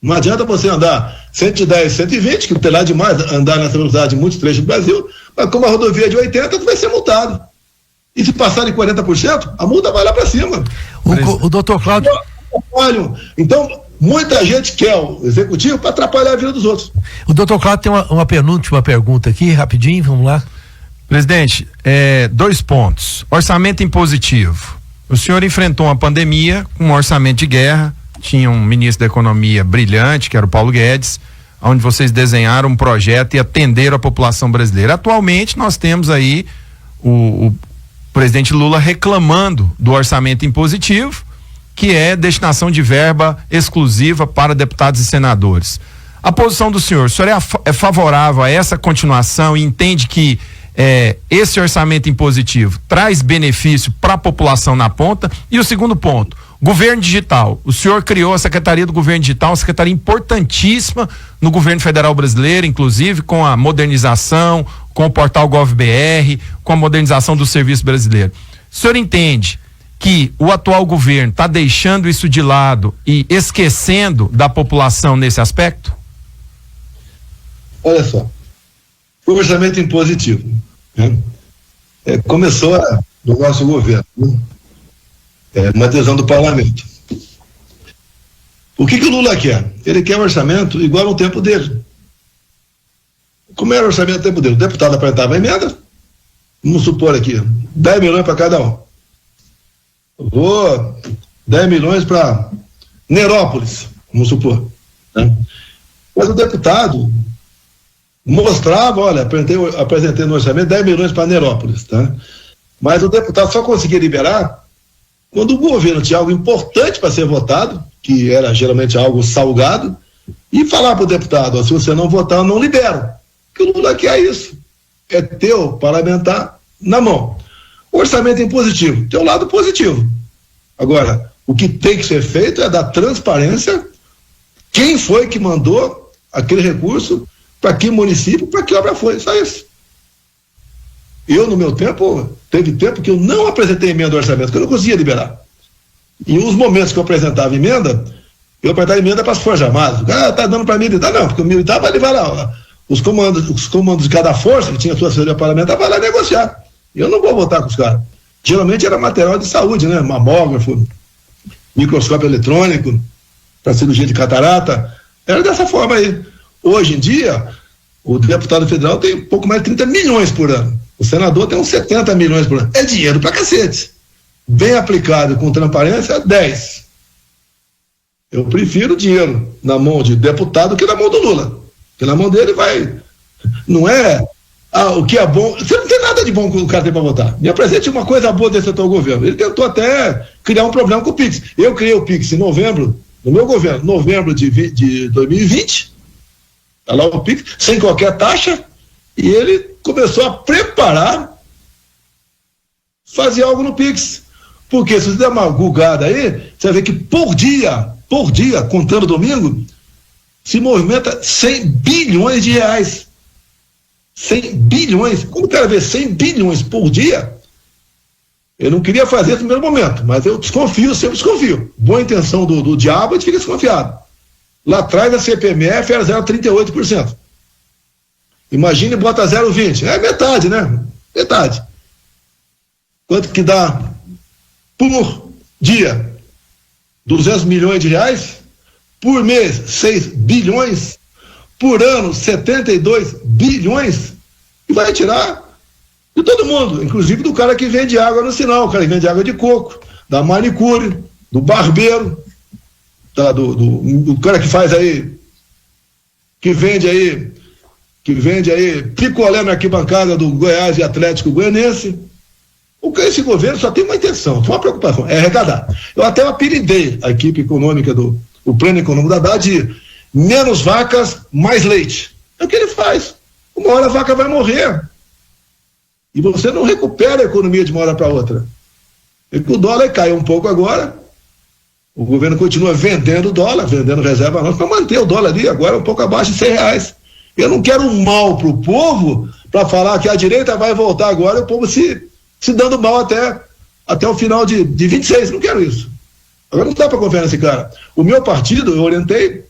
Não adianta você andar 110, 120, que não tem lá demais andar nessa velocidade em muitos trechos do Brasil, mas como a rodovia é de 80, tu vai ser multado. E se passar de 40%, a multa vai lá para cima. O doutor Cláudio... Então, muita gente quer o executivo para atrapalhar a vida dos outros. O doutor Cláudio tem uma penúltima pergunta aqui, rapidinho, vamos lá. Presidente, 2 pontos. Orçamento impositivo. O senhor enfrentou uma pandemia com um orçamento de guerra, tinha um ministro da Economia brilhante, que era o Paulo Guedes, onde vocês desenharam um projeto e atenderam a população brasileira. Atualmente nós temos aí o presidente Lula reclamando do orçamento impositivo, que é destinação de verba exclusiva para deputados e senadores. A posição do senhor, o senhor é favorável a essa continuação e entende que esse orçamento impositivo traz benefício para a população na ponta? E o segundo ponto, governo digital. O senhor criou a Secretaria do Governo Digital, uma secretaria importantíssima no governo federal brasileiro, inclusive com a modernização, com o portal GovBR, com a modernização do serviço brasileiro. O senhor entende que o atual governo está deixando isso de lado e esquecendo da população nesse aspecto? Olha só, o orçamento impositivo, né? Começou no nosso governo, né? Uma decisão do parlamento. O que o Lula quer? Ele quer um orçamento igual ao tempo dele. Como era o orçamento do tempo dele? O deputado apresentava a emenda, vamos supor aqui, 10 milhões para cada um. Vou 10 milhões para Nerópolis, vamos supor, né? Mas o deputado mostrava, olha, apresentei no orçamento 10 milhões para Nerópolis, tá? Mas o deputado só conseguia liberar quando o governo tinha algo importante para ser votado, que era geralmente algo salgado, e falar para o deputado, ó, se você não votar, eu não libero. Porque o Lula quer isso. É ter o parlamentar na mão. O orçamento impositivo tem um lado positivo. Agora, o que tem que ser feito é dar transparência. Quem foi que mandou aquele recurso para que município, para que obra foi, só isso. Eu, no meu tempo, teve tempo que eu não apresentei emenda ao orçamento, que eu não conseguia liberar. E os momentos que eu apresentava emenda, eu apresentava emenda para as Forças Armadas. O cara tá dando para militar, não, porque o militar vai levar lá, os comandos de cada força, que tinha sua assessoria parlamentar, vai lá negociar. Eu não vou votar com os caras. Geralmente era material de saúde, né? Mamógrafo, microscópio eletrônico, para cirurgia de catarata. Era dessa forma aí. Hoje em dia, o deputado federal tem um pouco mais de 30 milhões por ano. O senador tem uns 70 milhões por ano. É dinheiro pra cacete. Bem aplicado com transparência, 10. Eu prefiro dinheiro na mão de deputado que na mão do Lula. Porque na mão dele vai. Não é o que é bom. Você não tem nada de bom que o cara tem para votar. Me apresente uma coisa boa desse atual governo. Ele tentou até criar um problema com o Pix. Eu criei o Pix em novembro, no meu governo, novembro de 2020. Tá lá o Pix, sem qualquer taxa. E ele começou a preparar fazer algo no Pix. Porque se você der uma gulgada aí, você vai ver que por dia, contando domingo, se movimenta 100 bilhões de reais. 100 bilhões. Como o cara vê 100 bilhões por dia, eu não queria fazer no primeiro momento, mas eu desconfio, sempre desconfio. Boa intenção do diabo, a gente fica desconfiado. Lá atrás a CPMF era 0,38%. Imagine bota 0,20%. É metade, né? Metade. Quanto que dá por dia? 200 milhões de reais? Por mês, 6 bilhões? Por ano, 72 bilhões? E vai tirar de todo mundo, inclusive do cara que vende água no sinal, o cara que vende água de coco, da manicure, do barbeiro, do cara que faz aí, que vende aí picolé na arquibancada do Goiás e Atlético Goianense. Esse governo só tem uma intenção, tem uma preocupação, é arrecadar. Eu até apelidei a equipe econômica o plano econômico da Haddad de menos vacas, mais leite. É o que ele faz. Uma hora a vaca vai morrer. E você não recupera a economia de uma hora para outra. O dólar caiu um pouco agora, o governo continua vendendo dólar, vendendo reserva nossa, para manter o dólar ali agora um pouco abaixo de R$100. Eu não quero um mal para o povo, para falar que a direita vai voltar agora e o povo se dando mal até o final de 26. Não quero isso. Agora não dá para confiar nesse cara. O meu partido, eu orientei,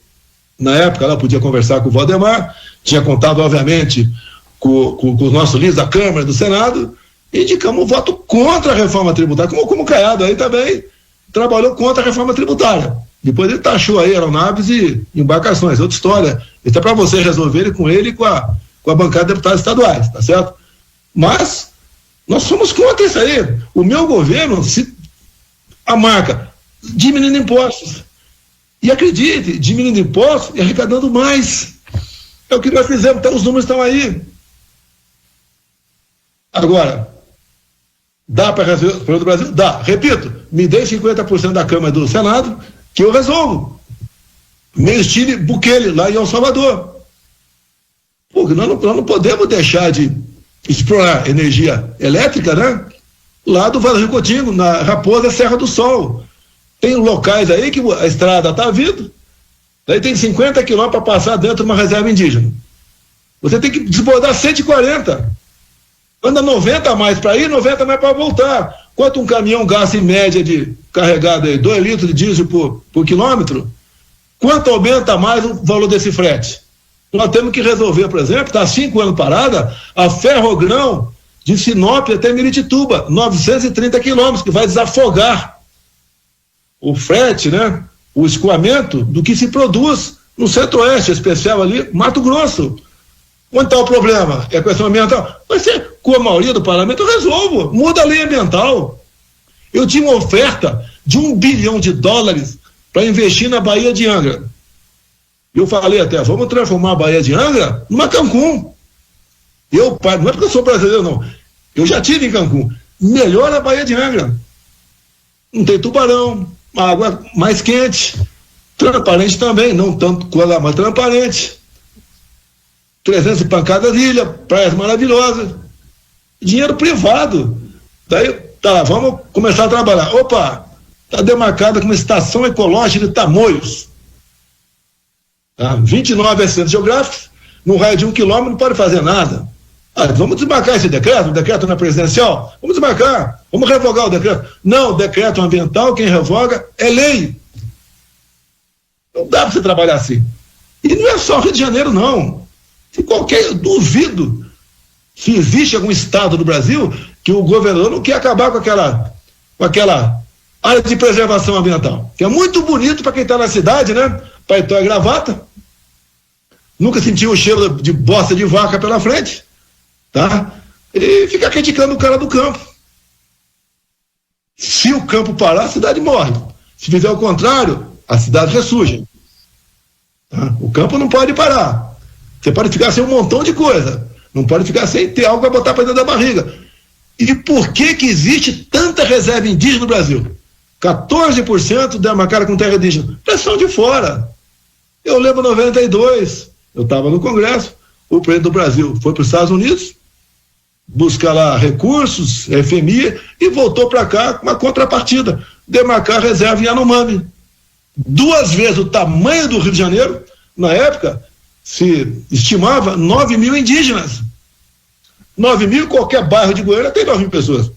na época ela podia conversar com o Valdemar, tinha contato, obviamente, com os nossos líderes da Câmara, do Senado, e indicamos um voto contra a reforma tributária, como o Caiado aí também trabalhou contra a reforma tributária. Depois ele taxou aí aeronaves e embarcações, outra história. Isso é para vocês resolverem com ele e com a bancada de deputados estaduais, tá certo? Mas nós somos contra isso aí. O meu governo, a marca, diminuindo impostos. E acredite, diminuindo impostos e arrecadando mais. É o que nós fizemos, então os números estão aí. Agora, dá para resolver o problema do Brasil? Dá. Repito, me dê 50% da Câmara do Senado, que eu resolvo. Meio estilo Bukele, lá em El Salvador. Porque nós não podemos deixar de explorar energia elétrica, né? Lá do Vale do Rio Cotingo, na Raposa Serra do Sol. Tem locais aí que a estrada está vindo, daí tem 50 quilômetros para passar dentro de uma reserva indígena. Você tem que desbordar 140. Anda 90 a mais para ir, 90 a mais para voltar. Quanto um caminhão gasta em média de carregado aí? 2 litros de diesel por quilômetro? Quanto aumenta mais o valor desse frete? Nós temos que resolver, por exemplo, está há 5 anos parada, a Ferrogrão de Sinop até Miritituba, 930 quilômetros, que vai desafogar o frete, né? O escoamento do que se produz no Centro-Oeste, especial ali, Mato Grosso. Onde está o problema? É a questão ambiental. Mas com a maioria do parlamento eu resolvo, muda a lei ambiental. Eu tinha uma oferta de $1 bilhão para investir na Baía de Angra. Eu falei até, vamos transformar a Baía de Angra numa Cancún. Não é porque eu sou brasileiro, não. Eu já estive em Cancún. Melhor a Baía de Angra. Não tem tubarão, água mais quente, transparente também, não tanto coisa, mas transparente. 300 pancadas ilha, praias maravilhosas. Dinheiro privado. Daí, tá, vamos começar a trabalhar. Opa, está demarcada como estação ecológica de Tamoios. Tá? 29 centros geográficos, num raio de 1 quilômetro não pode fazer nada. Vamos desmarcar esse decreto, o decreto não é presidencial, vamos desmarcar, vamos revogar o decreto. Não, o decreto ambiental, quem revoga é lei. Não dá para você trabalhar assim. E não é só Rio de Janeiro, não. Eu duvido se existe algum estado do Brasil que o governador não quer acabar com aquela área de preservação ambiental, que é muito bonito para quem está na cidade, né? Paletó e gravata, nunca sentiu o cheiro de bosta de vaca pela frente, tá? E fica criticando o cara do campo. Se o campo parar, a cidade morre. Se fizer o contrário, a cidade ressurge. Tá? O campo não pode parar. Você pode ficar sem um montão de coisa. Não pode ficar sem ter algo para botar para dentro da barriga. E por que existe tanta reserva indígena no Brasil? 14% demarcada com terra indígena. Pressão de fora. Eu lembro 92, eu estava no Congresso, o presidente do Brasil foi para os Estados Unidos, buscar lá recursos, FMI, e voltou para cá com uma contrapartida, demarcar a reserva em Yanomami. 2 vezes o tamanho do Rio de Janeiro, na época, se estimava 9 mil indígenas. 9 mil, qualquer bairro de Goiânia tem 9 mil pessoas.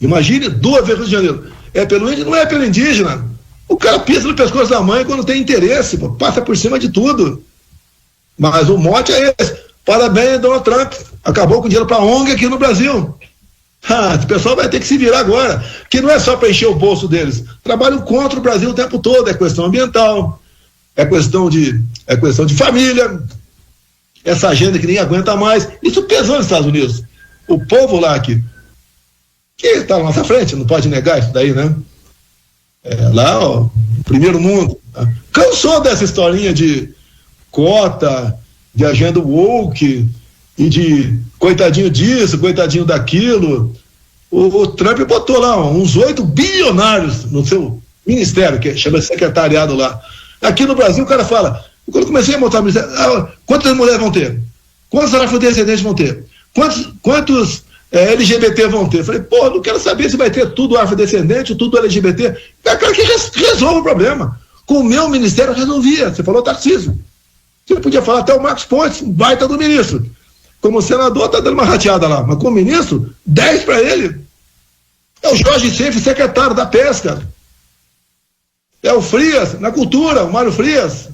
Imagine 2 vezes Rio de Janeiro. É pelo índio, não é pelo indígena. O cara pisa no pescoço da mãe quando tem interesse, pô, passa por cima de tudo. Mas o mote é esse. Parabéns, Donald Trump. Acabou com dinheiro para a ONG aqui no Brasil. O pessoal vai ter que se virar agora, que não é só para encher o bolso deles. Trabalham contra o Brasil o tempo todo. É questão ambiental, é questão de família, essa agenda que nem aguenta mais. Isso pesou nos Estados Unidos. O povo lá que está na nossa frente, não pode negar isso daí, né? Lá, ó, primeiro mundo, tá? Cansou dessa historinha de cota, de agenda woke e de coitadinho disso, coitadinho daquilo. O Trump botou lá uns 8 bilionários no seu ministério, que chama secretariado lá. Aqui no Brasil o cara fala, quando comecei a montar o ministério, quantas mulheres vão ter? Quantos afrodescendentes vão ter? Quantos LGBT vão ter? Eu falei, pô, não quero saber se vai ter tudo afrodescendente, tudo LGBT. É cara que resolve o problema. Com o meu ministério resolvia. Você falou Tarcísio. Você podia falar até o Marcos Pontes, baita do ministro. Como senador, tá dando uma rateada lá. Mas como ministro, 10 para ele. É o Jorge Seif, secretário da Pesca. É o Frias, na cultura, o Mário Frias.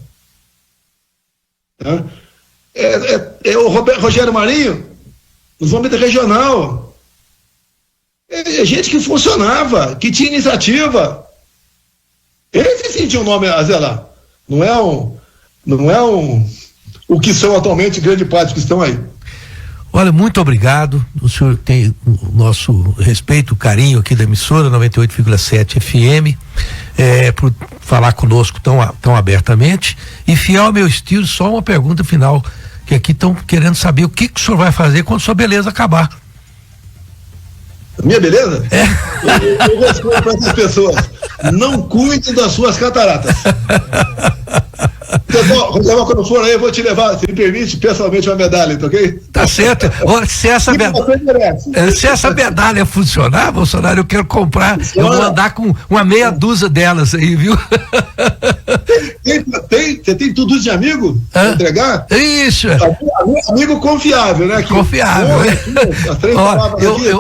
É o Rogério Marinho, no desenvolvimento regional. É gente que funcionava, que tinha iniciativa. Esse sim tinha um nome a zelar. Não é o que são atualmente grande parte que estão aí. Olha, muito obrigado. O senhor tem o nosso respeito, o carinho aqui da emissora 98,7 FM, por falar conosco tão abertamente. E fiel ao meu estilo, só uma pergunta final, que aqui estão querendo saber o que o senhor vai fazer quando sua beleza acabar. A minha beleza? Eu respondo para essas pessoas: não cuide das suas cataratas. Então, quando for aí, eu vou te levar, se me permite, pessoalmente uma medalha, tá ok? Tá certo. Se essa medalha funcionar, Bolsonaro, eu quero comprar. Eu vou andar com uma meia dúzia delas aí, viu? Você tem tudo isso de amigo? Pra entregar? Isso. Amigo confiável, né? Confiável.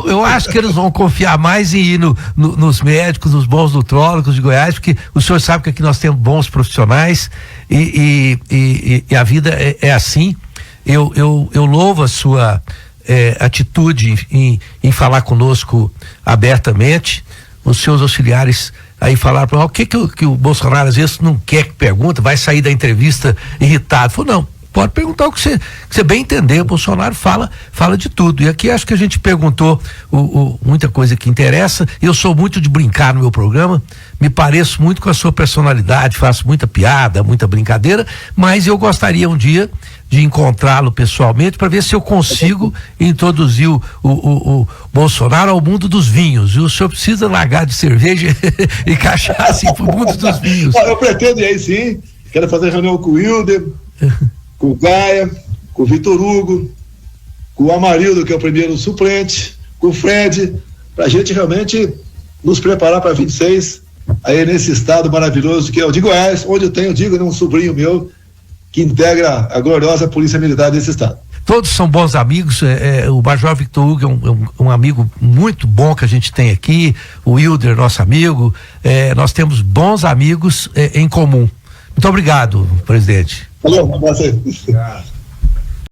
Eu acho que eles vão confiar mais em ir nos médicos, nos bons nutrólogos de Goiás, porque o senhor sabe que aqui nós temos bons profissionais e a vida é assim. Eu louvo a sua atitude em falar conosco abertamente. Os seus auxiliares aí falaram para o que o Bolsonaro às vezes não quer que pergunta, vai sair da entrevista irritado. Falou, não, pode perguntar o que você bem entender. O Bolsonaro fala de tudo. E aqui acho que a gente perguntou muita coisa que interessa. Eu sou muito de brincar no meu programa, me pareço muito com a sua personalidade, faço muita piada, muita brincadeira, mas eu gostaria um dia de encontrá-lo pessoalmente para ver se eu consigo introduzir o Bolsonaro ao mundo dos vinhos. E o senhor precisa largar de cerveja e cachaça para o mundo dos vinhos. Eu pretendo ir aí sim. Quero fazer reunião com o Wilder, com o Gaia, com o Vitor Hugo, com o Amarildo, que é o primeiro suplente, com o Fred, para a gente realmente nos preparar para 26, aí nesse estado maravilhoso que é o de Goiás, onde eu tenho, um sobrinho meu, que integra a gloriosa Polícia Militar desse estado. Todos são bons amigos, o Major Victor Hugo é um amigo muito bom que a gente tem aqui, o Wilder, nosso amigo, nós temos bons amigos em comum. Muito obrigado, presidente. Valeu, um abraço aí.